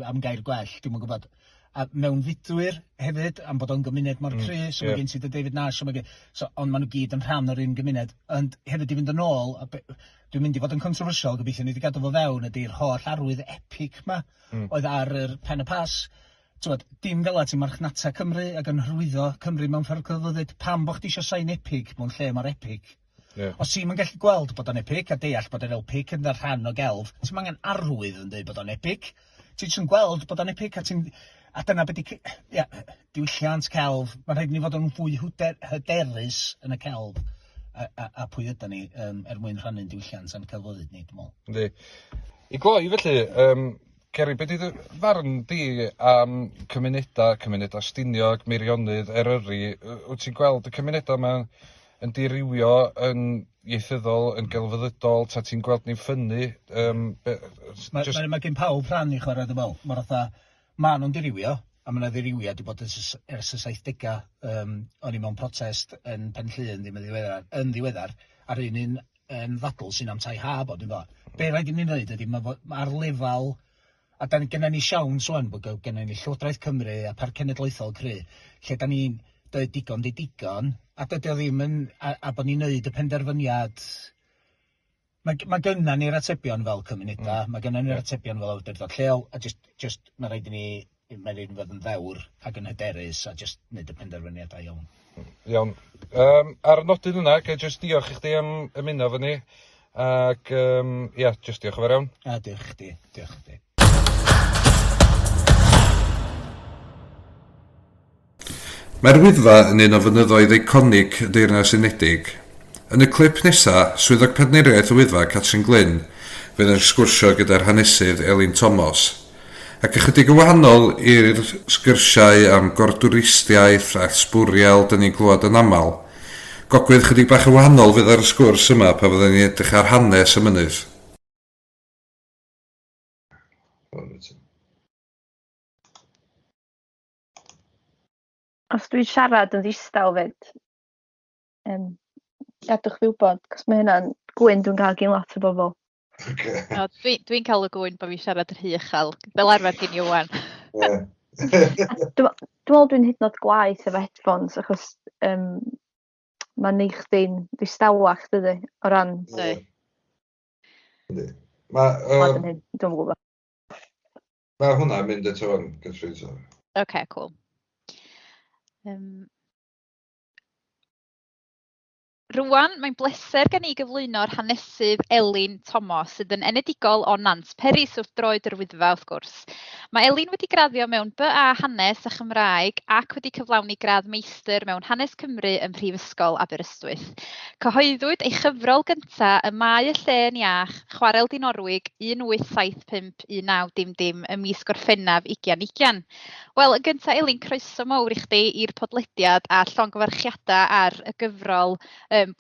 am gair gwell, dwi'n gwybod. A mewn fudwyr hefyd, am bod o'n gymuned mor cry, so mae gen ti David Nash, ond maen nhw gyd yn rhan o'r un gymuned. Ond hefyd i fynd yn ôl, dwi'n mynd i fod yn controversial, gobeithio ni wedi gadw fo fewn, ydy'r holl arwydd epic ma, oedd ar yr pen y pas. Dim fel at i marchnata Cymru ac yn hyrwyddo Cymru mewn ffordd cyflyddyd, pam bod chdi eisiau sain epic mewn lle mor epic. Os ti'n gallu gweld bod o'n epic a deall bod yr epic yn rhan o gelf, ti'n angen arwydd yn dweud bod o'n epic. Ti'n gweld bod o'n epic a dyna beth diwylliant celf, mae'n rhaid ni fod yn fwy hyderus yn y celf a pwy ydyn ni mwyn rhannu'n diwylliant yn celfyddyd ni, dwi'n meddwl. Yndi. I gloi felly, Ceri, beth ydy farn di am cymunedau Stiniog, Meirionydd, Eryri? Wyt ti'n gweld y cymunedau yma yn dirywio yn ieithyddol, yn gelfyddydol, ta ti'n gweld ni'n ffynnu? Mae gen pawb rhan i chwarae dy fel. Mae nhw'n dirywio, a mae yna dirywio wedi bod ers y 70au. O'n i mewn protest yn Penllyn yn ddiweddar, ar un yn ddadl sy'n am tai ha bod. Be rhaid i ni'n neud ydy, ar lefel, a gennym ni siawn swan bod gennym ni Llywodraeth Cymru a Parc Cenedlaethol Cry, lle da ni'n dweud digon, a dydy o ddim yn, a bod ni'n neud y penderfyniad. Mae gynna ni'r atebion fel cymunedau, mae gynna ni'r atebion fel awdurdod lleol, a just mae rhaid i ni fod yn ddewr ac yn hyderus a just wneud y penderfyniadau iawn. Iawn. Ar y nodyn yna, gael just diolch i chdi am ymuno fo ni, ac just diolch o fer iawn. Diolch chdi. Mae'r Wyddfa yn un o fynyddoedd eiconig y Deyrnas Unedig. Yn y clip nesaf, swyddog partneriaeth y Wyddfa Catrin Glyn fydd yn sgwrsio gyda'r hanesydd Elin Thomas. Ac ychydig yn wahanol i'r sgyrsiau am gordwristiaeth a sbwriel dyn ni'n clywed yn aml, gogwydd chydig bach yn wahanol fydd ar y sgwrs yma pa fydden ni'n edrych ar hanes y mynydd. Os dwi'n siarad yn ddistaw fyd, gadwch fi wybod, cos mae hynna'n gwyn dwi'n cael gyn lot o bobl. Dwi'n cael y gwyn bod fi siarad yr hy uchel, fel arfer gen Ioan. Dwi'n meddwl dwi'n hyd yn oed gwaith efo headphones, achos mae'n neud chdi'n ddistawach, dydy, o ran... Dwi'n gwybod. Mae hwnna'n mynd eto yn gyffredin. Ok, cool. Rwan, mae'n bleser gen i gyflwyno'r hanesydd Elin Thomas sydd yn enedigol o Nant Peris wrth droed yr Wyddfa wrth gwrs. Mae Elin wedi graddio mewn BA Hanes a Chymraeg ac wedi cyflawni gradd meistr mewn Hanes Cymru ym Mhrifysgol Aberystwyth. Cyhoeddwyd ei chyfrol gyntaf y Mae y Lle'n Iach, Chwarel Dinorwig 1875-19dim ym mis Gorffennaf 2020. Wel, yn gyntaf Elin, croeso mawr i chdi i'r podlediad a llongyfarchiadau ar y gyfrol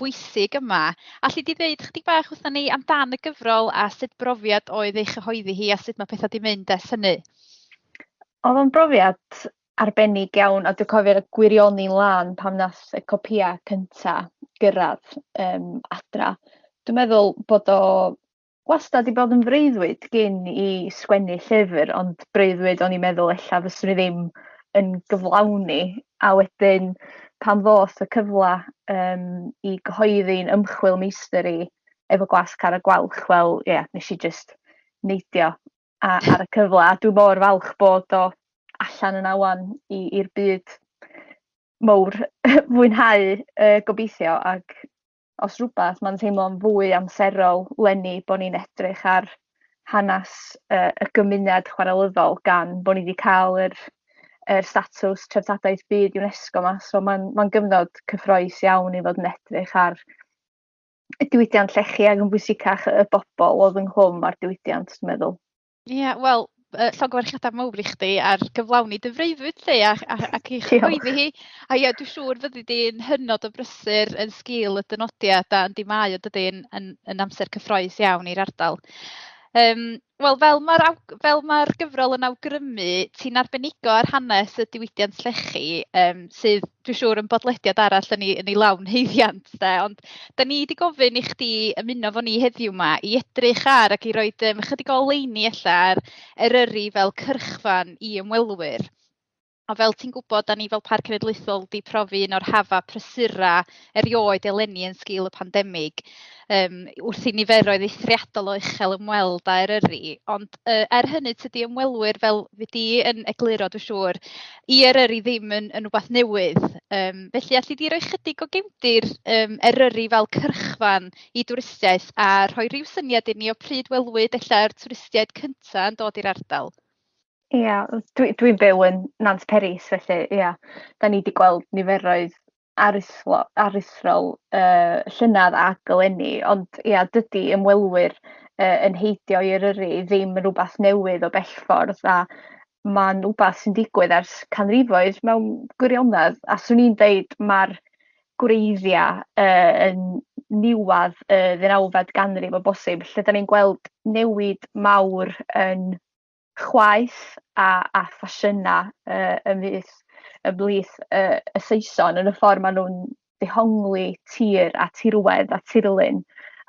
bwysig yma. Alli di ddeud chydig bach wrthyn ni amdan y gyfrol a sut brofiad oedd ei chyhoeddi hi a sut mae pethau di mynd ers hynny? Oedd o'n brofiad arbennig iawn, a dwi'n cofio'r gwirioni'n lan pam nath y copia cynta gyrraedd adra. Dwi'n meddwl bod o wastad i bod yn freuddwyd gyn i sgwennu llyfr, ond breuddwyd o'n i'n meddwl ella fyswn i ddim yn gyflawni, a wedyn pam ddoth y cyfle i gyhoeddi'n ymchwil meistr i efo gwasg ar y gwalch, wel, nes i just neidio ar y cyfle, a dwi'n mor falch bod o allan yn awan i'r byd mawr fwynhau gobeithio, ac os rhywbeth mae'n teimlo'n fwy amserol leni bod ni'n edrych ar hanes y gymuned chwarelyddol gan bod ni wedi cael yr statws treftadaeth byd UNESCO yma, so mae'n gyfnod cyffrous iawn i fod yn edrych ar y diwydiant llechi ac yn bwysicach y bobl oedd ynghlwm ar diwydiant, dwi'n meddwl. Ie, wel, llongyfarchiadau mawr i chdi ar gyflawni dy freuddwyd lle ac i Diolch. chyhoeddi hi. A ia, dwi'n siŵr fyddi di'n hynod o brysur yn sgil y dynodiad a yn dimau o dydy yn amser cyffroes iawn i'r ardal. Wel, fel mae'r gyfrol yn awgrymu, ti'n arbenigo ar hanes y diwydiant llechi, sydd dwi'n siŵr yn bodlediad arall yn ei lawn heiddiant. Ond da ni wedi gofyn i chdi ymuno fo ni heddiw yma i edrych ar ac i roi chydig o oleuni ar Eryri fel cyrchfan i ymwelwyr. A fel ti'n gwybod, da ni fel Parc Cenedlaethol wedi profi un o'r hafa prysura erioed eleni yn sgil y pandemig, wrth i niferoedd eithriadol o uchel ymweld â Eryri. Ond hynny tydi ymwelwyr fel wedi yn egluro, dwi'n siŵr, i Eryri ddim yn rhywbeth newydd. Felly, allu di roi chydig o gefndir Eryri fel cyrchfan i dwristiaeth a rhoi rhyw syniad i ni o pryd welwyd ella'r twristiaid cyntaf yn dod i'r ardal? Ia, dwi'n byw yn Nant Peris, felly ia, da ni wedi gweld niferoedd aruthrol llynedd ac eleni, ond ia, dydy ymwelwyr yn heidio i Eryri ddim yn rhywbeth newydd o bellffordd, a mae'n rhywbeth sy'n digwydd ers canrifoedd mewn gwirionedd, a swn i'n deud mae'r gwreiddiau yn niwadd ddeunawfed ganrif o bosib, lle da ni'n gweld newid mawr yn chwaith a ffasiynau ymhlith y Saeson yn y ffordd maen nhw'n dehongli tir a tirwedd a tirlun.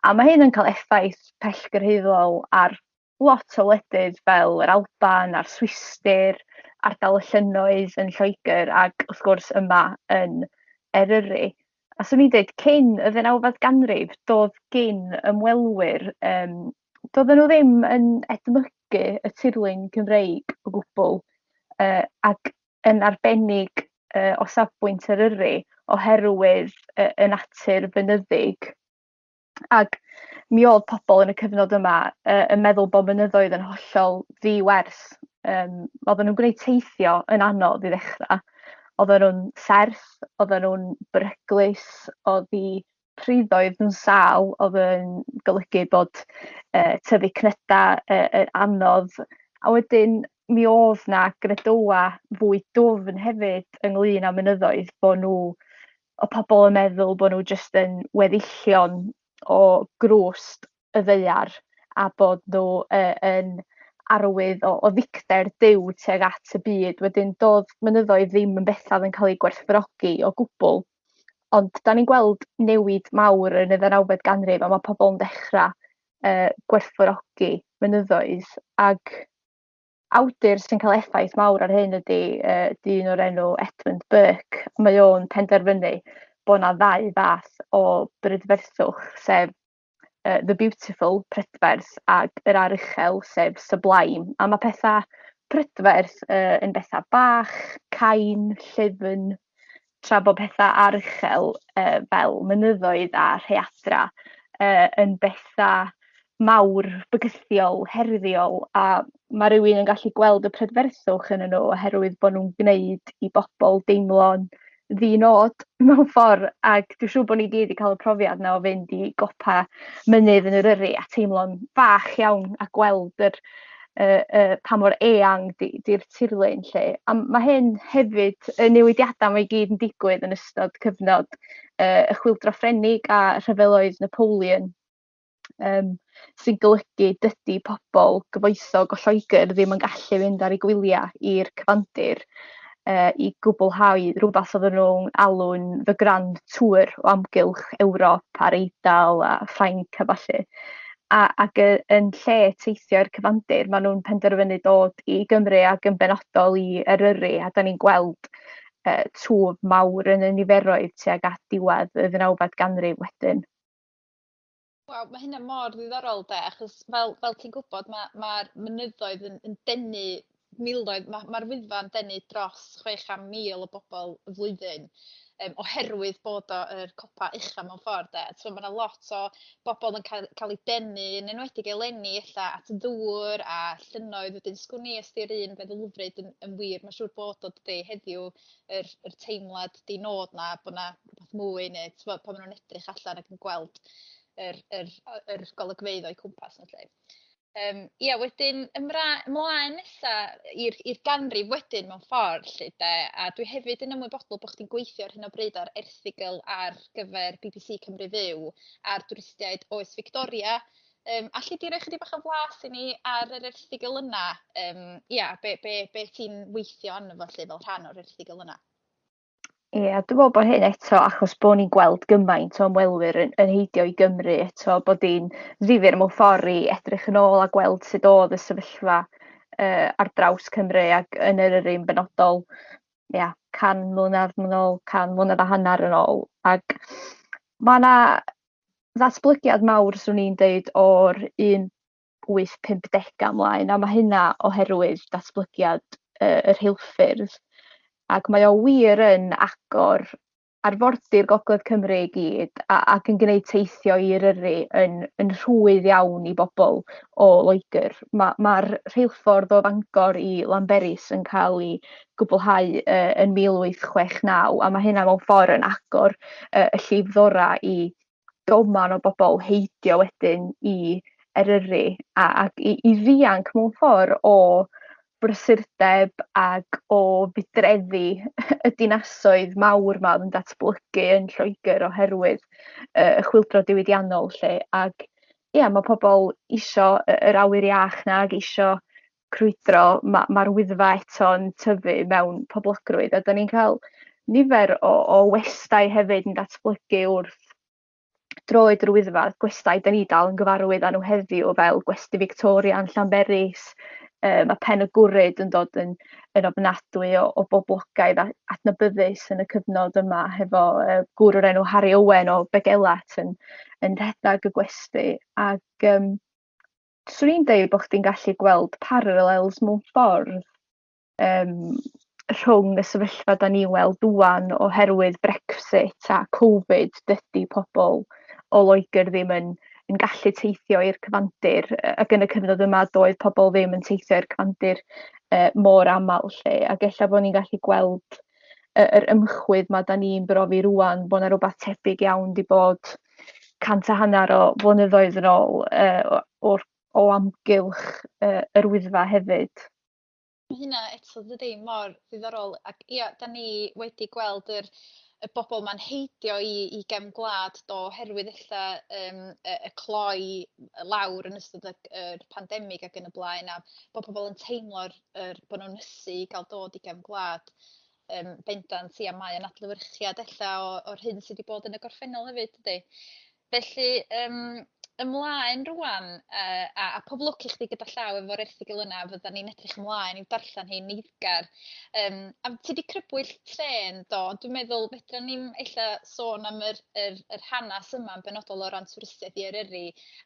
A mae hyn yn cael effaith pellgyrhaeddol ar lot o wledydd fel yr Alban, a'r Swistir, ardal y llynnoedd yn Lloegr ac wrth gwrs yma yn Eryri. A swn i'n dweud, cyn y 19th ganrif, doedd gyn ymwelwyr, doedden nhw ddim yn edmygu y tirlun Cymreig o gwbl, ac yn arbennig o safbwynt Eryri oherwydd y natur fynyddig. Ac mi oedd pobl yn y cyfnod yma yn meddwl bod mynyddoedd yn hollol ddiwers. Oedden nhw'n gwneud teithio yn anodd i ddechrau. Oedden nhw'n serth, oedden nhw'n beryglus, oedd i pryddoedd yn sawl, oedd yn golygu bod tyfu cnydau yn anodd. A wedyn mi oedd na gredoa fwy dwfn hefyd ynglyn â mynyddoedd, bod nhw, o pobl yn meddwl bod nhw jyst yn weddillion o grwst y ddaear, a bod nhw yn arwydd o ddicter Duw tuag at y byd. Wedyn doedd mynyddoedd ddim yn bethau yn cael ei gwerthfawrogi o gwbl. Ond da ni'n gweld newid mawr yn y 19th ganrif, a mae pobl yn dechrau gwerthfawrogi mynyddoedd. Ac awdur sy'n cael effaith mawr ar hyn ydy dyn o'r enw Edmund Burke. Mae o'n penderfynu bod yna ddau fath o brydferthwch, sef the beautiful, prydferth, ac yr aruchel, sef sublime. A mae pethau prydferth yn bethau bach, cain, llyfn, tra bod pethau aruchel fel mynyddoedd a rheadra yn bethau mawr, bygythiol, herddiol, a mae rhywun yn gallu gweld y prydferthwch yn nhw oherwydd bod nhw'n gwneud i bobl deimlo'n ddinod mewn ffordd, ac dwi'n siŵr bod ni gyd wedi cael y profiad na o fynd i gopa mynydd yn Eryri a teimlo'n bach iawn a gweld pa mor eang di'r tirlun lle. A mae hyn hefyd, y newidiadau mae gyd yn digwydd yn ystod cyfnod y chwyldro Ffrenig a rhyfeloedd Napoleon, sy'n golygu dydy pobl gyfoethog o Lloegr ddim yn gallu fynd ar eu gwyliau i'r cyfandir i gwblhau rhywbeth oedden nhw'n alw'n the Grand Tour o amgylch Ewrop a'r Eidal a Ffrainc a falle. Ac yn lle teithio i'r cyfandir, maen nhw'n penderfynu dod i Gymru ac yn benodol i Eryri, a da ni'n gweld twf mawr yn y niferoedd tuag at diwedd y 19th ganrif wedyn. Waw, mae hynna mor ddiddorol de, achos fel ti'n gwybod, mae'r mynyddoedd yn denu miloedd, mae'r wyddfa'n denu dros 600,000 o bobl y flwyddyn, oherwydd bod o'r copa uchaf mewn ffordd de. So mae yna lot o bobl yn cael ei denu, yn enwedig eleni ella at y dŵr a llynnoedd. Wedyn sgwn i ysdi'r un feddylfryd yn wir, mae'n siŵr bod o dydy heddiw yr teimlad dinod na, bod yna rhywbeth mwy neu pan maen nhw'n edrych allan ac yn gweld yr golygfeydd o'i cwmpas yn lle. Wedyn ymlaen nesa i'r ganrif wedyn mewn ffordd, lle de, a dwi hefyd yn ymwybodol bod chdi'n gweithio ar hyn o bryd ar erthygl ar gyfer BBC Cymru Fyw ar dwristiaid oes Victoria. Alli di roi chydig bach o flas i ni ar yr erthygl yna? Be ti'n weithio arno fo lle fel rhan o'r erthygl yna? Ie, dwi'n meddwl bod hyn eto achos bod ni'n gweld gymaint o ymwelwyr yn heidio i Gymru eto, bod hi'n ddifyr mewn ffordd i edrych yn ôl a gweld sut oedd y sefyllfa ar draws Cymru ac yn Eryri'n benodol, 100 mlynedd yn ôl, 100 mlynedd a hanner yn ôl. Ac mae yna ddatblygiad mawr, swn i'n deud, o'r 1850 ymlaen, a mae hynna oherwydd datblygiad yr rheilffyrdd. Ac mae o wir yn agor arfordir Gogledd Cymru i gyd ac yn gwneud teithio i Eryri yn rhwydd iawn i bobl o Loegr. Mae'r rheilffordd o Fangor i Lanberis yn cael ei gwblhau yn 1869 a mae hynna mewn ffordd yn agor y llifddora i doman o bobl heidio wedyn i Eryri ac i ddianc mewn ffordd o brysurdeb ac o fydreddu y dinasoedd mawr yma yn datblygu yn Lloegr oherwydd y chwyldro diwydiannol lle. Ac mae pobl isio yr awyr iach na ac isio crwydro, mae'r Wyddfa eto'n tyfu mewn poblogrwydd a da ni'n cael nifer o westau hefyd yn datblygu wrth droed yr Wyddfa. Gwestai da ni dal yn gyfarwydd â nhw heddiw fel Gwesty Victoria yn Llanberis. Mae Pen y Gwryd yn dod yn ofnadwy o boblogaidd adnabyddus yn y cyfnod yma hefo gŵr o'r enw Harry Owen o Begelat yn rhedag y gwesty. Ac swn i'n deud bod chdi'n gallu gweld parallels mewn ffordd rhwng y sefyllfa da ni weld dwan oherwydd Brexit a Covid. Dydy pobl o Loegr ddim yn gallu teithio i'r cyfandir ac yn y cyfnod yma doedd pobl ddim yn teithio i'r cyfandir mor aml lle. Ac ella bod ni'n gallu gweld yr ymchwyd mae da ni'n brofi rwan bod yna rhywbeth tebyg iawn di bod 150 o flynyddoedd yn ôl o amgylch yr Wyddfa hefyd. Mae hynna eto dydi mor ddiddorol ac da ni wedi gweld y bobl ma'n heidio i gefn gwlad do oherwydd y cloi lawr yn ystod yr pandemig ac yn y blaen a bod pobl yn teimlo'r bod nhw'n nysu i gael dod i gefn gwlad bendant. Mae yn adlewyrchiad o'r hyn sydd wedi bod yn y gorffennol hefyd dydi. Felly ymlaen rwan a poblwch chdi gyda llaw efo'r erthygl yna fydda ni'n edrych ymlaen i'w darllen hi'n neidgar. A ti di crybwyll tren do, dwi'n meddwl fedra ni'n ella sôn am yr hanes yma'n benodol o ran twristiaeth i Eryri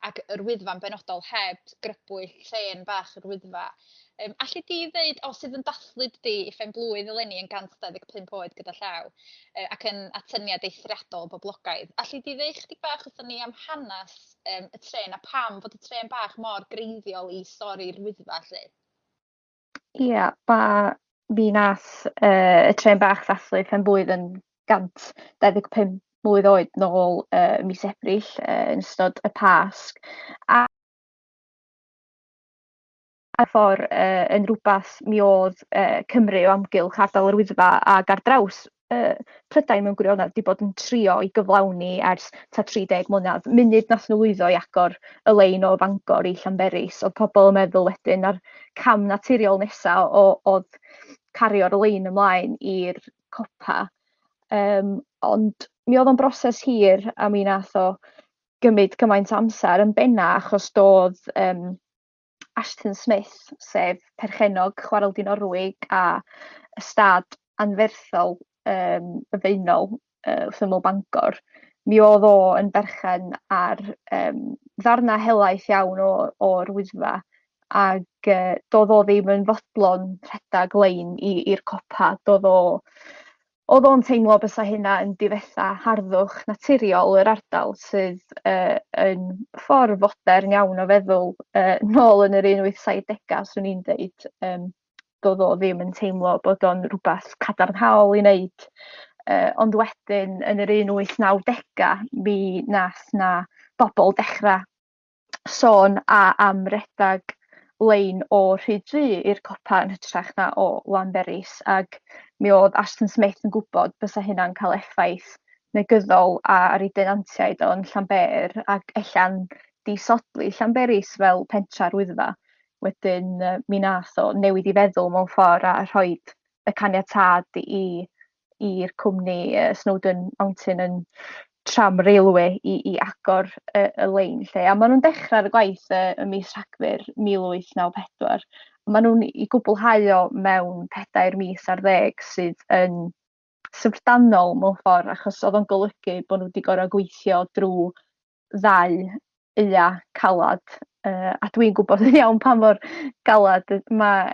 ac yr Wyddfa'n benodol heb grybwyll tren bach yr Wyddfa. Alli di ddeud sydd yn dathlu di uffen blwydd eleni yn 125 oed gyda llaw ac yn atyniad eithriadol boblogaidd. Alli di ddeud chydig bach wrthon ni am hanes y tren a pam fod y tren bach mor greiddiol i stori'r Wyddfa lle? Mi nath y tren bach ddathlu uffen blwydd yn 125 mlwydd oed nôl mis Ebrill yn ystod y Pasg. A ffordd yn rhywbeth mi oedd Cymru o amgylch ardal yr Wyddfa ac ar draws Prydain mewn gwirionedd wedi bod yn trio i gyflawni ers 30 mlynedd. Munud nath nhw lwyddo i agor y lein o Fangor i Llanberis, oedd pobl yn meddwl wedyn ar cam naturiol nesaf oedd cario'r lein ymlaen i'r copa. Ond mi oedd o'n broses hir a mi nath o gymryd cymaint amser yn benna achos doedd Ashton Smith, sef perchenog chwareldy Norwig a ystad anferthol y feunol wrth ymyl Bangor. Mi oedd o yn berchen ar ddarna helaeth iawn o'r Wyddfa ac doedd o ddim yn fodlon rhedag lein i'r copa. Oedd o'n teimlo bysa hynna yn difetha harddwch naturiol yr ardal sydd yn ffordd fodern iawn o feddwl nôl yn yr 1870, swn i'n deud. Doedd o ddim yn teimlo bod o'n rhywbeth cadarnhaol i wneud. Ond wedyn yn yr 1890 mi nath na bobl dechrau sôn am redag lein o Rhydri i'r copa yn hytrach na o Lanberis, ac mi oedd Ashton Smith yn gwybod bysa hynna'n cael effaith negyddol ar ei denantiaid o'n Llanber, ac ella'n disodli Llanberis fel pentra'r Wyddfa. Wedyn mi nath o newid i feddwl mewn ffordd a rhoi y caniatad i'r cwmni Snowdon Mountain yn tram railway i agor y lein lle. A maen nhw'n dechrau'r gwaith ym mis Rhagfyr 1894. Maen nhw'n i gwblhau o mewn 4 mis ar 10 sydd yn syfrdanol mewn ffordd, achos oedd o'n golygu bod nhw wedi gorfod gweithio drwy 2 ua calad. A dwi'n gwybod yn iawn pa mor galad mae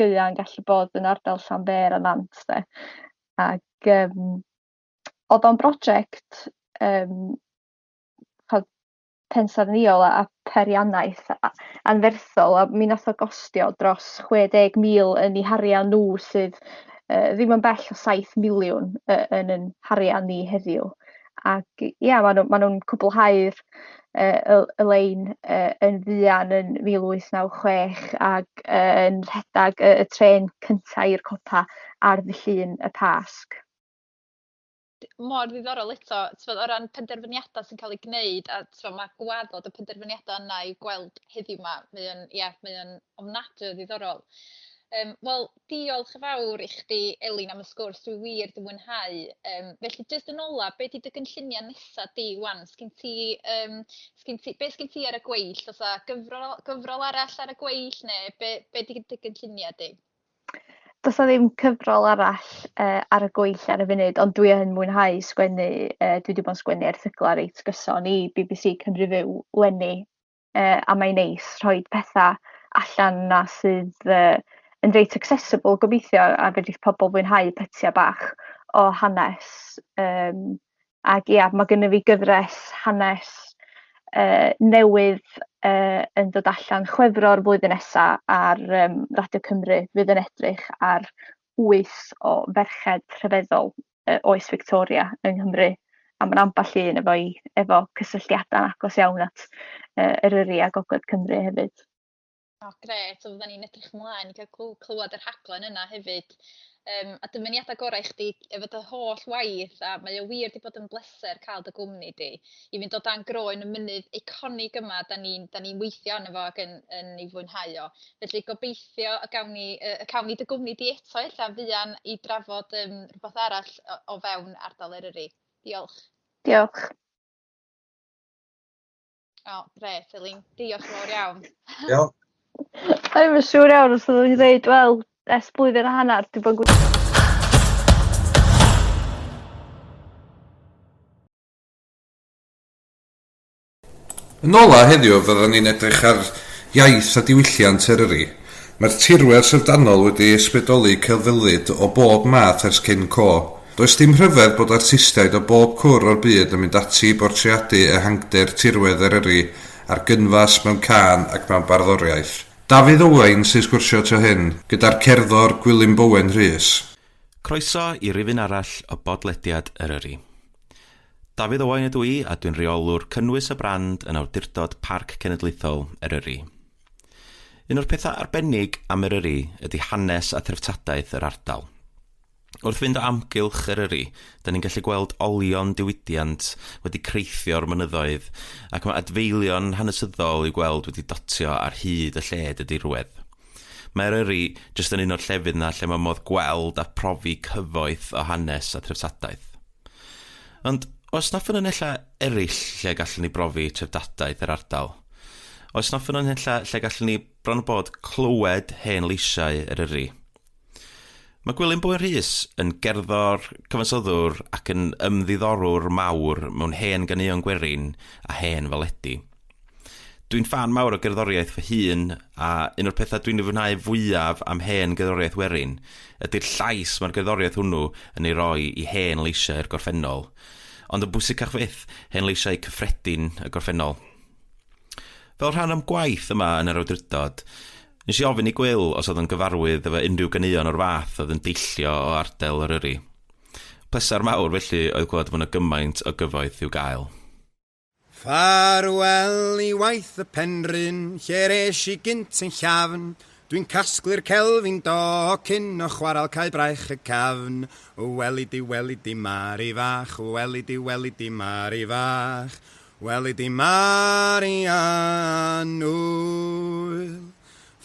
gaea'n gallu bod yn ardal Llanber a Nant. Ac oedd o'n brosiect pensaernïol a periannaeth anferthol, a mi nath o gostio dros 60,000 yn eu harian nhw sydd ddim yn bell o 7 miliwn yn yn harian ni heddiw. Ac ia, maen nhw'n cwblhau'r y lein yn fuan yn 1896 ac yn rhedag y tren cyntaf i'r copa ar ddyllun y Pasg. Mor ddiddorol eto, o ran penderfyniadau sy'n cael ei gwneud, a mae gwaddod y penderfyniadau yna i gweld heddiw yma, mae o'n ofnadwy o ddiddorol. Wel, diolch yn fawr i chdi, Elin, am y sgwrs, dwi wir di mwynhau. Felly, jyst yn ola, be di dy gynlluniau nesaf di, wan? Be sgyn ti ar y gweill? Osa gyfrol arall ar y gweill, neu be di dy gynlluniau di? Does ddim cyfrol arall ar y gweill ar y funud, ond dwi yn mwynhau sgwennu, dwi wedi bod yn sgwennu erthyglau reit gyson i BBC Cymru Fyw leni, a mae'n neis rhoi pethau allan na sydd yn reit accessible gobeithio, a fedrith pobl fwynhau pytiau bach o hanes. Ac ia, mae gennym fi gyfres hanes newydd yn dod allan Chwefror blwyddyn nesaf ar Radio Cymru, fydd yn edrych ar 8 o ferched rhyfeddol oes Victoria yng Nghymru. A mae'n ambell un efo cysylltiadau'n agos iawn at Eryri a Gogledd Cymru hefyd. Gret, so fydden ni'n edrych ymlaen i gael clywed yr rhaglen yna hefyd. A dymuniadau gorau i chdi efo dy holl waith, a mae o wir di bod yn bleser cael dy gwmni di, i fynd o dan groen y mynydd eiconig yma, da ni'n weithio arno fo ac yn ei fwynhau o. Felly gobeithio y cawn ni dy gwmni di eto ella fuan i drafod rhywbeth arall o fewn ardal Eryri. Diolch. Diolch. O, gret, Elin. Diolch yn fawr iawn. Diolch. Dwi'n yn siŵr iawn os ydych chi'n dweud, wel, blwyddyn a hanner, dwi'n bod yn gwybod. Yn ola heddiw fyddwn ni'n edrych ar iaith a diwylliant Eryri. Mae'r tirwedd syfrdanol wedi ysbrydoli celfyddyd o bob math ers cyn co. Does dim rhyfedd bod artistiaid o bob cwr o'r byd yn mynd ati i bortreadu ehangder tirwedd Eryri ar gynfas mewn can ac mewn barddoriaeth. Dafydd Owain sy'n sgwrsio to hyn, gyda'r cerddor Gwilym Rhys. Croeso i rifin arall o bodlediad Eryri. Dafydd Owain ydw i a dwi'n reolwr cynnwys y brand yn awdurdod Parc Cenedlaethol Eryri. Un o'r pethau arbennig am Eryri ydy hanes a threftadaeth yr ardal. Wrth fynd o amgylch Eryri, da ni'n gallu gweld olion diwydiant wedi creithio'r mynyddoedd ac mae adfeilion hanesyddol i gweld wedi dotio ar hyd y lled y dirwedd. Mae Eryri jyst yn un o'r llefydd na lle mae modd gweld a profi cyfoeth o hanes a threftadaeth. Ond oes na ffynonella eraill lle gallwn ni brofi trefdadaeth yr ardal? Oes na ffynonella lle gallwn ni bron bod clywed hen leisiau Eryri? Mae Gwilym Rhys yn gerddor, cyfansoddwr ac yn ymddiddorwr mawr mewn hen ganeuon gwerin a hen faledi. Dwi'n ffan mawr o gerddoriaeth fy hun a un o'r pethau dwi'n ei fwynhau fwyaf am hen gerddoriaeth werin ydy'r llais mae'r gerddoriaeth hwnnw yn ei roi i hen leisiau'r gorffennol, ond yn bwysicach fyth hen leisiau cyffredin y gorffennol. Fel rhan am gwaith yma yn yr awdurdod, nes i ofyn i Gwyl os oedd yn gyfarwydd efo unrhyw ganeuon o'r fath oedd yn deillio o ardal Eryri. Pleser mawr felly oedd gweld fod yna gymaint o gyfoeth i'w gael. Ffarwel I waith y penryn, lle res I gynt yn llafn. Dwi'n casglu'r celfin do cyn o chwaral cael braich y cafn. Welidi, welidi, mari fach, welidi, welidi, mari fach. Welidi, mari anwyl.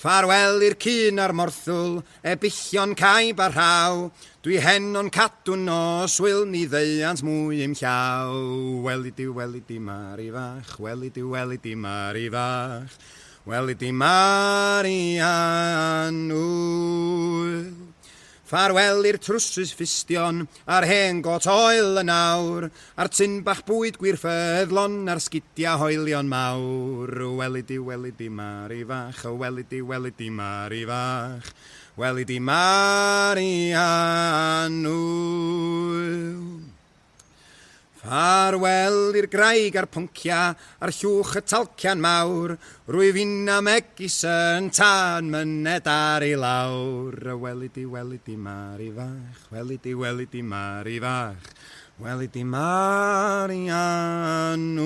Ffarwel i'r cyn a'r morthwl, billion caib ar rhaw. Dwi henno'n cadw nos, wyl ni ddeiant mwy im llaw. Welidi, welidi, mari fach, welidi, welidi, mari fach. Welidi, mari anwyl. Ffarwel i'r trwsys fustion, a'r hen got oel yn awr, a'r tin bach bwyd gwirffeddlon, a'r sgidia hoelion mawr. Welidi, welidi, mari fach, welidi, welidi, mari fach. Welidi, mari anwyl. Ffarwel i'r graig a'r pwncia, a'r llwch y talcian mawr, rwyf a megis yn tan myned ar ei lawr. Welidi, welidi, mari fach, welidi, welidi, mari fach, welidi, mari anwyl.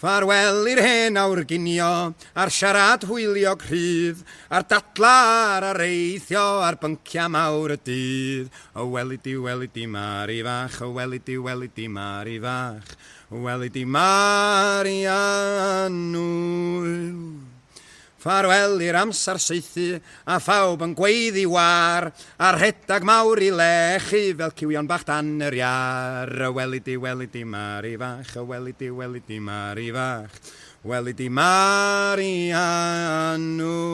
Ffarwel i'r hen awr ginio, a'r siarad hwylio cryf, a'r dadla a'r eithio, a'r byncia mawr y dydd. Welidi, welidi, mari fach, welidi, welidi, mari fach, welidi, mari anwyl. Ffarwel i'r amser saethu, a phawb yn gweiddi war, a'r rhedag mawr I lechu fel ciwion bach dan yr iar. Welidi, welidi, mari fach, welidi, welidi, mari fach, welidi, mari anwyl.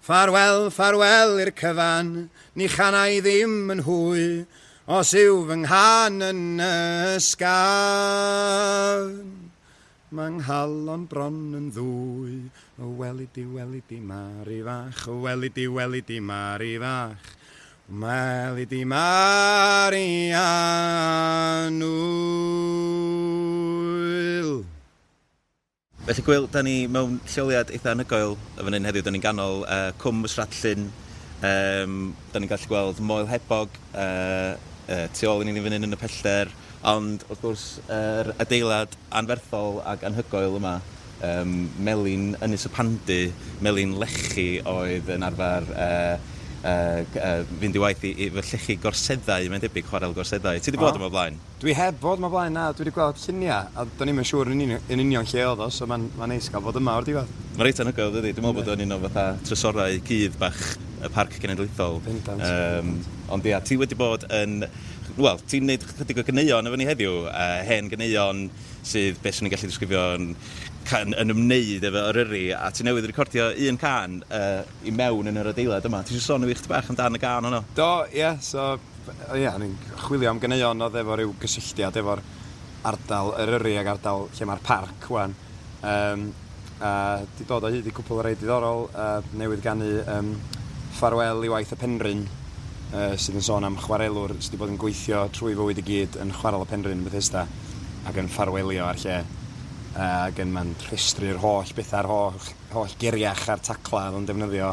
Ffarwel, ffarwel i'r cyfan, ni chanai ddim yn hwy, os yw fy nghan yn ysgafn. Mae'n nghalon bron yn ddwy, welidi, welidi, mari fach, welidi, welidi, mari fach, welidi, mari anwyl. Felly Gwyl, da ni mewn lleoliad eitha anhygoel y fan hyn heddiw, da ni'n ganol Cwm Ysradllyn, da ni'n gallu gweld Moel Hebog, tu ôl I ni fan hyn yn y pellter, ond wrth gwrs yr adeilad anferthol ac anhygoel yma, Melin Ynys y Pandy, Melin Lechi oedd yn arfer fynd I waith I fy llechi gorseddau, mae'n debyg chwarel gorseddau. Ti wedi bod yma o blaen? Dwi heb bod yma o blaen, na, dwi wedi gweld lluniau, a do'n i'm yn siŵr yn union lle oedd o, so mae'n neis gael bod yma o'r diwedd. Mae'n reit anhygoel, dydi? Dwi'n meddwl bod o'n un o fatha trysorau cudd bach y parc cenedlaethol. Ond ia, ti wedi bod yn... Wel, ti'n gwneud chydig o ganeuon efo ni heddiw, hen ganeuon sydd beth swn i'n gallu disgrifio yn ymwneud efo Eryri, a ti newydd recordio un can I mewn yn yr adeilad yma. Ti eisiau sôn o fi chydig bach amdan y gan hwnnw? Do, ie, ni'n chwilio am ganeuon oedd efo rhyw gysylltiad efo'r ardal Eryri ac ardal lle mae'r parc wan. Di dod o hyd I cwpl o rei diddorol, newydd ganu ffarwel I waith y penryn, sydd yn sôn am chwarelwr sydd wedi bod yn gweithio trwy fywyd I gyd yn chwarel y penryn Bethesda ac yn ffarwelio ar lle ac yn ma'n rhestru'r holl bethau'r holl geriach a'r tacla oedd yn defnyddio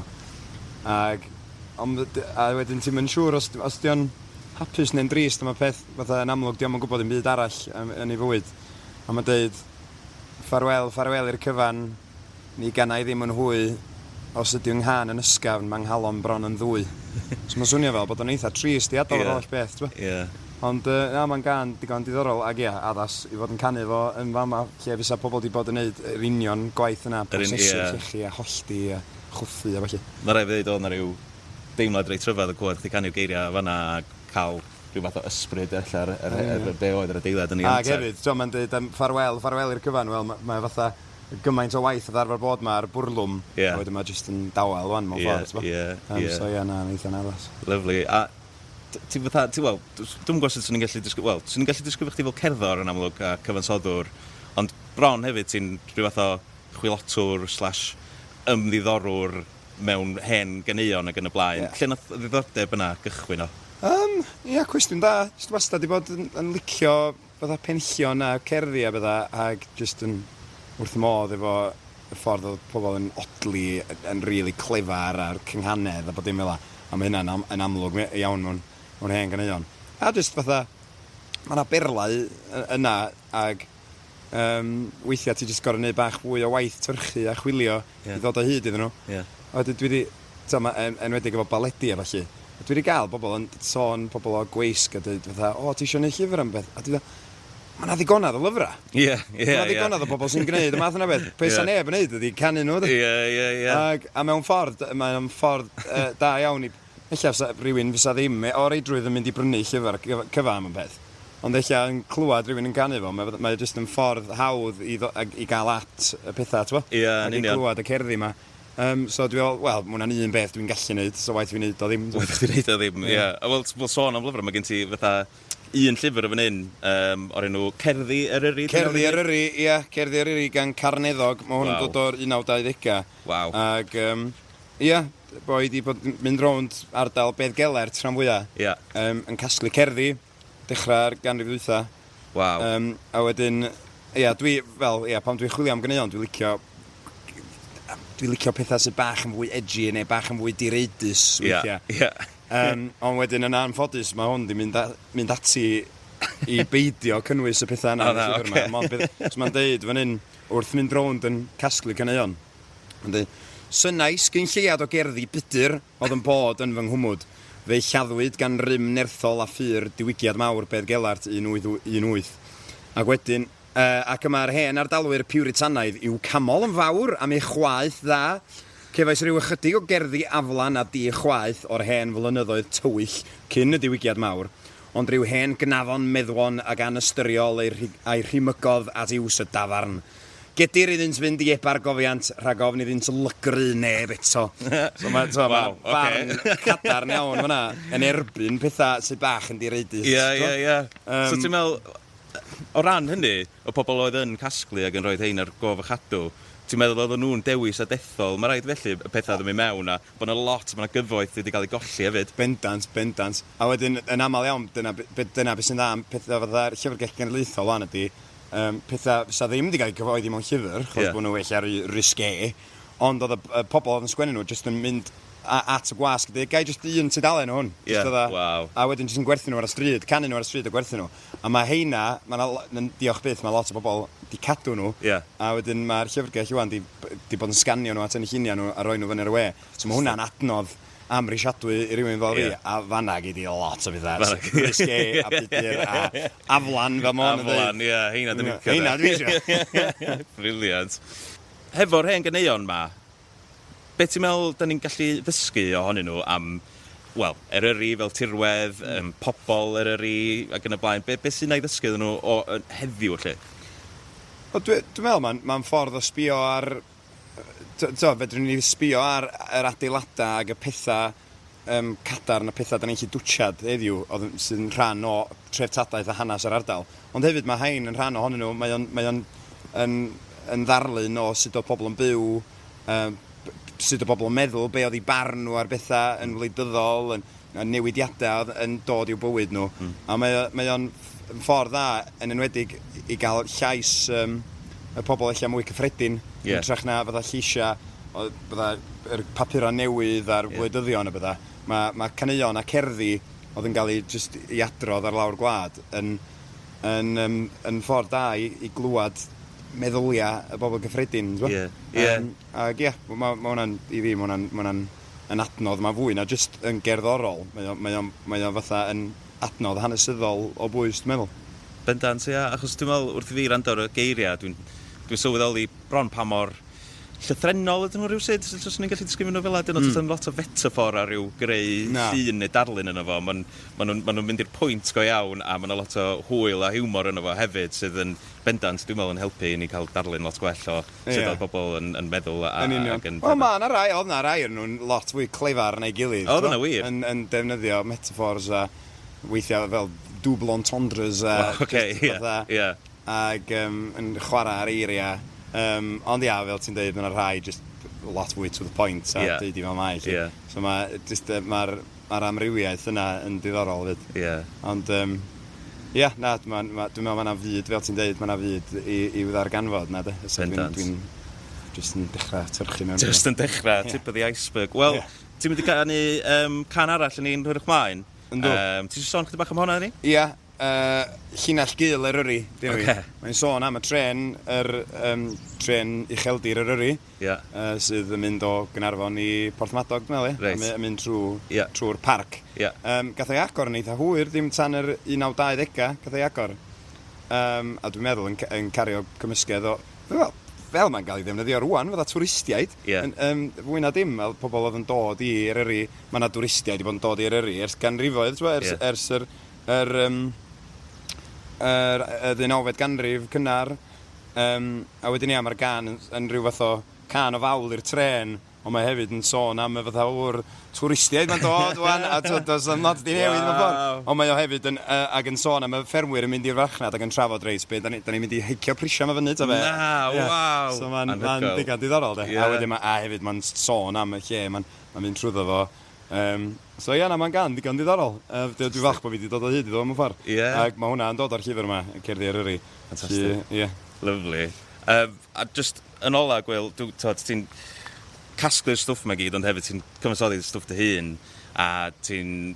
a wedyn ti'n mynd siŵr os di o'n hapus neu'n drist am y peth fatha yn amlwg di o'n gwybod yn byd arall yn ei fywyd a mae'n deud ffarwel i'r cyfan ni ganai ddim yn hwy os ydy yng nghan yn ysgafn, mae'n nghalon bron yn ddwy. So mae'n swnio fel bod o'n eitha trist I adael o'r holl beth, ti'n Ie. Ond mae'n gan digon diddorol ag ia, addas I fod yn canu fo yn fama lle fysa pobl wedi bod yn neud yr union gwaith yna, prosesu llechi a hollti a chwthu a falle. Mae rai fi dweud oedd yna rhyw deimlad reit rhyfedd o gwrdd chdi canu'r geiriau fanna a cael rhyw fath o ysbryd allan ar be oedd yr adeilad yn ei ag hefyd, mae'n dweud ffarwel i'r cyfan, wel mae fatha gymaint o waith oedd arfer bod yma ar bwrlwm, a wedyn mae jyst yn dawel wan mewn ffordd. So ia, na'n eitha'n addas. Lyfli. A ti'n gweld, dwi'n gwybod sut swn i'n gallu disgrifio, wel, swn i'n gallu disgrifio chdi fel cerddor yn amlwg a cyfansoddwr, ond bron hefyd ti'n rhyw fath o chwilotwr / ymddiddorwr mewn hen ganeuon ac yn y blaen. Lle nath ddiddordeb yna gychwyn o? Ia, cwestiwn da. Just wastad wedi bod yn licio fatha penillion a cerddi a bydda, ac just yn wrth y modd efo y ffordd oedd pobl yn odli, yn really clefar a'r cynghanedd a bod dim fel a mae hynna'n yn amlwg iawn mewn hen ganeuon. A just fatha, yna berlau yna, ag weithiau ti jyst gorau gwneud bach fwy o waith tyrchu a chwilio i ddod o hyd iddyn nhw. A dwi wedi, enwedig efo baledi a falle, dwi wedi gael bobl yn sôn, pobl o gweisg a dweud fatha, o, ti eisiau gwneud llyfr am beth? A dwi dweud, mae'na ddigonedd o lyfrau. Mae'na ddigonedd o bobl sy'n gwneud y math yna beth. Pe sa neb yn neud ydi canu nhw. A mewn ffordd, mae'n ffordd da iawn i... Ella rhywun fysa ddim o reidrwydd yn mynd i brynu llyfr cyfam yn beth. Ond ella yn clywed rhywun yn canu fo, mae jyst yn ffordd hawdd i gael at y pethau, t'wo? Yn union. I clywed y cerddi yma. So dwi'n meddwl, wel, mae hwnna'n un beth dwi'n gallu neud, so waith fi'n neud o ddim. Waith fi'n neud o ddim, ie. Wel, sôn am lyfr, mae gen ti fatha un llyfr o fan hyn, o'r enw Cerddi Eryri. Cerddi Eryri, ie. Cerddi Eryri gan Carneddog. Mae hwn yn dod o'r 1920au. Waw. Ag, ie, boi di bod mynd rownd ardal Bedd Gelert rhan fwyaf. Ie. Yn casglu cerddi, dechrau'r ganrif ddwytha. Waw. A wedyn, ie, pan dwi'n chwilio am gyneuon, dwi'n licio pethau sydd bach yn fwy edgy neu bach yn fwy direidus weithiau. Ond wedyn yn anffodus, mae hwn di mynd ati i beidio cynnwys y pethau yna. So mae'n deud fan hyn, wrth mynd rownd yn casglu gyneuon. Mae'n deud, synnais gyn lleiad o gerddi bydyr oedd yn bod yn fy nghwmwd. Fe lladdwyd gan rym nerthol a ffyr diwygiad mawr Bedd Gelart 1818. Ac wedyn, ac yma'r hen ardalwyr Piwritanaidd yw camol yn fawr am ei chwaeth dda. Cefais rhyw ychydig o gerddi aflan a di chwaeth o'r hen flynyddoedd tywyll cyn y diwygiad mawr, ond rhyw hen gnafon meddwon ag anastyriol a'i rhimygodd at iws y dafarn. Gedir iddynt fynd i epa'r gofiant rhag ofn iddynt lygru neb eto. So mae barn cadarn iawn fyna yn erbyn pethau sydd bach yn direidus. Ie. So ti'n meddwl, o ran hynny, o pobl oedd yn casglu ac yn rhoi hein ar gof y chadw, ti'n meddwl oedd nhw'n dewis a dethol, mae rhaid felly y pethau ddim i mewn a bod yna lot, mae yna gyfoeth wedi cael ei golli hefyd. Bendant. A wedyn, yn aml iawn, dyna beth sy'n dda am pethau fatha'r llyfrgell genedlaethol wan ydy, pethau fysa ddim wedi cael ei cyfoeddi mewn llyfr, chos bod nhw well ar risge, ond oedd y pobl oedd yn sgwennu nhw jyst yn mynd at y gwasg, gai jyst un tudalen o hwn. Wow. A wedyn jyst yn gwerthu nhw ar y stryd, canu nhw ar y stryd a gwerthu nhw. A mae heina, diolch byth, mae lot o bobl di cadw nhw. A wedyn mae'r llyfrgell Ioan di bod yn sganio nhw at yn lluniau nhw a roi nhw fyny ar y we. So mae hwnna'n adnodd amrisiadwy i rywun fel fi, a fanna gyd i lot o bethau. Risge a bydyr a aflan fel mon. Aflan, ie, heina dyn ni'n cyrra. Heina dyn ni'n Briliant. Hefo'r hen ganeuon ma, beth ti'n meddwl da ni'n gallu ddysgu ohonyn nhw am, wel, Eryri fel tirwedd, pobl Eryri ac yn y blaen, beth sy'n ei ddysgu nhw o heddiw lle? Dwi'n meddwl mae'n ffordd o sbio ar, fedrwn ni sbio ar yr adeiladau ac y pethau cadarn a pethau da ni'n gallu dwtsiad heddiw sy'n rhan o treftadaeth a hanes yr ardal. Ond hefyd mae hain yn rhan ohonyn nhw, mae o'n yn ddarlun o sut o pobl yn byw, sut o bobl yn meddwl, be oedd ei barn nhw ar bethau yn wleidyddol, yn newidiadau yn dod i'w bywyd nhw. A mae o'n ffordd dda yn enwedig i gael llais y pobl eich mwy cyffredin, yn trach na fydda lleisia, yr papura newydd a'r wleidyddion a bydda. Mae caneuon a cerddi oedd yn cael ei adrodd ar lawr gwlad yn ffordd da i glwad meddylia y bobl gyffredin, Ag mae hwnna'n, i fi, mae hwnna'n adnodd, mae fwy na jyst yn gerddorol. Mae o fatha yn adnodd hanesyddol o bwys, dwi'n meddwl. Bendant, achos dwi'n meddwl, wrth i fi rando ar y geiriau, dwi'n sylweddoli bron pa mor llythrenol ydyn nhw rhywsyd, os ni'n gallu disgrifio nhw fel ydyn nhw, dwi'n lot o fetafor a rhyw greu llun neu darlun yno fo. Maen nhw'n mynd i'r pwynt go iawn a maen nhw lot o hwyl a hiwmor yno fo hefyd sydd yn bendant, dwi'n meddwl, yn helpu i ni cael darlun lot gwell o sut oedd bobl yn meddwl ac yn... Wel, oedd na rai yn nhw'n lot fwy clefar neu gilydd. Oedd yna wir. Yn defnyddio metaphors a weithiau fel double entendres ac yn chwarae ar eiriau. Ond fel ti'n dweud, mae'n rhai just lot fwy to the point a dweud i fel mai. So mae'r amrywiaeth yna yn diddorol fyd. Ond dwi'n meddwl mae'na fyd, fel ti'n dweud, mae'na fyd i ddarganfod na. Dwi'n just yn dechrau tyrchu mewn. Just yn dechrau, tip of the iceberg. Wel, ti'n mynd i canu can arall yn un rhywbeth mlaen? Ti'n sôn chydig bach am hwnna ni? Ie. llinell gul Eryri. Mae'n sôn am y tren, tren ucheldir Eryri, sydd yn mynd o Gaernarfon i Porthmadog, dwi'n meddwl, yn mynd trwy'r parc. Gath ei agor yn eitha hwyr, ddim tan yr 1920au, gath ei agor. A dwi'n meddwl yn cario cymysgedd o, fel mae'n cael ei ddefnyddio rwan, fydda twristiaid. Fwy na dim, pobl oedd yn dod i Eryri, mae yna twristiaid i bod yn dod i Eryri ers ganrifoedd, ers yr 19th ganrif cynnar. A wedyn mae'r gan yn rhyw fath o can o fawl i'r tren, ond mae hefyd yn sôn am y fatha o'r twristiaid mae'n dod wan, a does am lot di newid mewn ffordd. Ond mae o hefyd yn sôn am y ffermwyr yn mynd i'r farchnad ac yn trafod reis, da ni'n mynd i heicio prisio ma fyny, ta fe. Waw! So mae'n digon diddorol, de. A hefyd mae'n sôn am y lle, mae'n mynd trwyddo fo. So mae'n gan digon diddorol. Dwi'n falch bod fi wedi dod o hyd i ddod mewn ffordd. Ac mae hwnna yn dod o'r llyfr yma, Cerddi Eryri. Fantastic. Lovely. A just yn ola, Gwyl, ti'n casglu'r stwff yma gyd, ond hefyd ti'n cyfansoddi'r stwff dy hun, a ti'n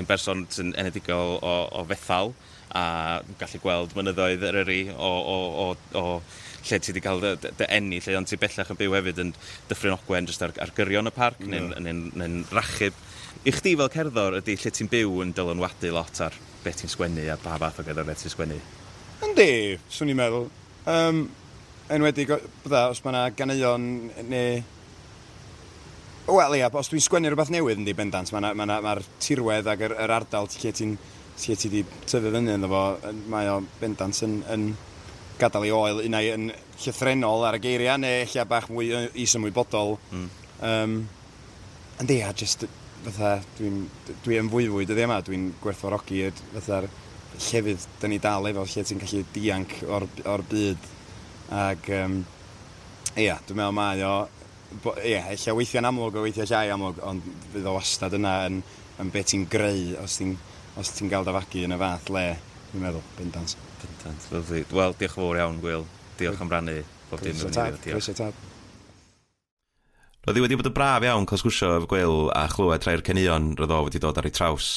berson sy'n enedigol o fethal, a gallu gweld mynyddoedd Eryri o lle ti wedi cael dy enni, lle ond ti bellach yn byw hefyd yn Dyffryn Ogwen jyst ar gyrion y parc, neu'n rachub. I chdi fel cerddor ydy lle ti'n byw yn dylanwadu lot ar beth ti'n sgwennu a pa fath o gerddoriaeth ti'n sgwennu? Yndi, swn i'n meddwl. Enwedig, os mae yna ganeuon neu... Wel, os dwi'n sgwennu rhywbeth newydd yn di bendant, mae'r tirwedd ac yr ardal lle ti wedi tyfu fyny ynddo fo, mae o bendant yn gadael ei oel unai yn llythrenol ar y geiriau, neu lle bach mwy is-ymwybodol. Yndi, a jyst, fatha, dwi yn fwy dyddi yma, dwi'n gwerthfawrogi fatha'r llefydd dyn ni dal efo, lle ti'n gallu dianc o'r byd. Ac, dwi'n meddwl mae o, eich weithio'n amlwg o weithio llai amlwg, ond fydd o wastad yna yn beth ti'n greu os ti'n gael dafagu yn y fath le, dwi'n meddwl, bendant. Bendant, lyfli. Wel, diolch yn fawr iawn, Gwyl. Diolch am rannu bob dim yn nifio. Croeso tad. Roedd hi wedi bod yn braf iawn cael sgwrsio efo Gwyl a chlywed rhai'r caneuon roedd o wedi dod ar ei traws.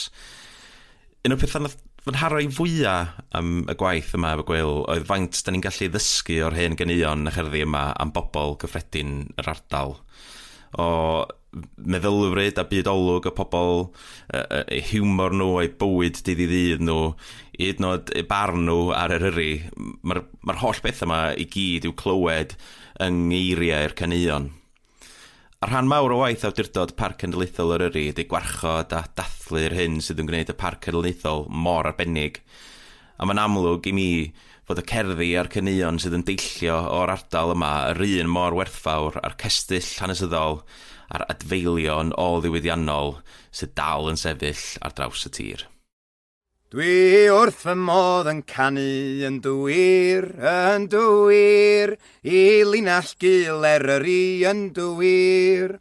Un o'r pethau nath fy nharo i fwyaf am y gwaith yma efo Gwyl oedd faint da ni'n gallu ddysgu o'r hen ganeuon y cherddi yma am bobl gyffredin yr ardal. O meddylfryd a bydolwg y pobl, eu hiwmor nhw, eu bywyd dydd i ddydd nhw, hyd yn oed eu barn nhw ar Eryri. Mae'r holl beth yma i gyd i'w clywed yng ngeiriau'r caneuon. A rhan mawr o waith awdurdod Parc Cenedlaethol Eryri ydy gwarchod a dathlu'r hyn sydd yn gwneud y Parc Cenedlaethol mor arbennig. A mae'n amlwg i mi fod y cerddi a'r caneuon sydd yn deillio o'r ardal yma yr un mor werthfawr a'r cestyll hanesyddol a'r adfeilion o ddiwyddiannol sydd dal yn sefyll ar draws y tir. Dwi wrth fy modd yn canu yn dwyr, i linell gul Eryri yn dwyr.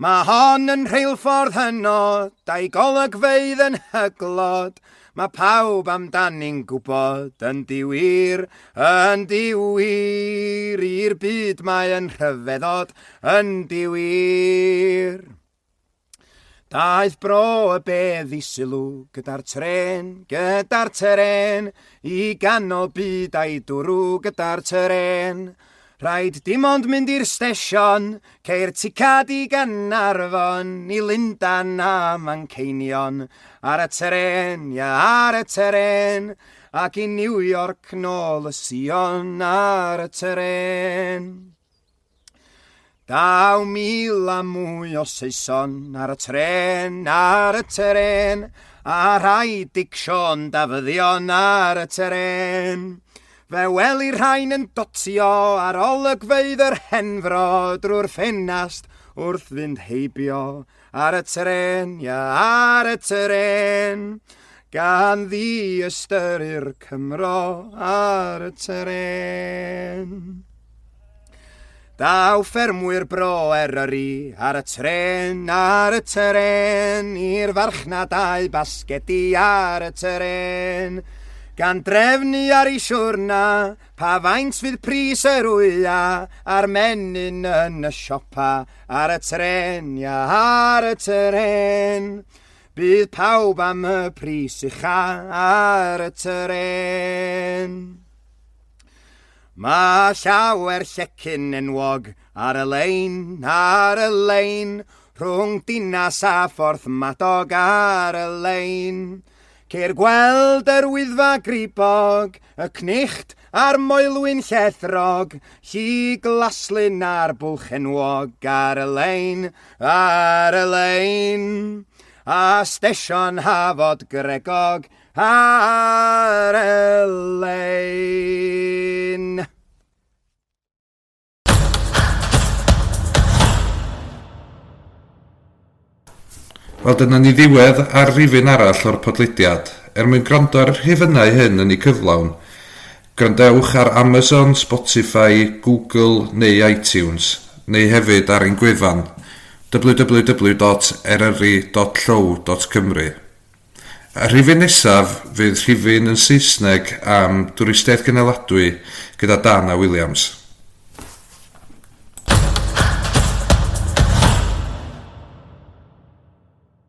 Mae hon yn rheilffordd hynod, a'i golygfeydd yn hyglod, mae pawb amdani'n gwybod yn diwyr, i'r byd mae yn rhyfeddod yn diwyr. Daeth bro y bedd i sylw gyda'r tren, i ganol byd a'i dwrw gyda'r tren. Rhaid dim ond mynd i'r stesion, ceir ticad i Gaernarfon, i Lundan a Manceinion, ar y tren, ar y tren, ac i New York nôl y Sion ar y tren. 10,000 a mwy o Saeson ar y tren, a rhai dicsio'n dafyddion ar y tren. Fe weli rhain yn dotio ar olygfeydd yr henfro drwy'r ffenast wrth fynd heibio ar y tren, ar y tren. Gan ddi ystyru'r Cymro ar y teren. Daw ffermwyr bro Eryri ar y tren, i'r farchnadau basgedi ar y teren. Gan drefnu ar ei siwrna, pa faint fydd pris yr wya, a'r menyn yn y siopa ar y tren, ar y teren. bydd pawb am y pris i'ch ar y teren. Mae llawer llecyn enwog ar y lein, rhwng dinas a ffordd madog ar y lein. Ceir gweld yr wyddfa gribog, y cnicht a'r moelwyn llethrog, lli glaslun a'r bwlch enwog ar y lein, a stesion hafod gregog ar y lein. Wel, dyna ni ddiwedd ar rifin arall o'r podlediad. Mwyn gwrando ar rhifynnau hyn yn ei cyflawn, gwrandewch ar Amazon, Spotify, Google neu iTunes, neu hefyd ar ein gwefan www.eryri.llaw.cymru. Y rhifin nesaf fydd rhifin yn Saesneg am dwristiaeth gynaladwy gyda Dan a Williams.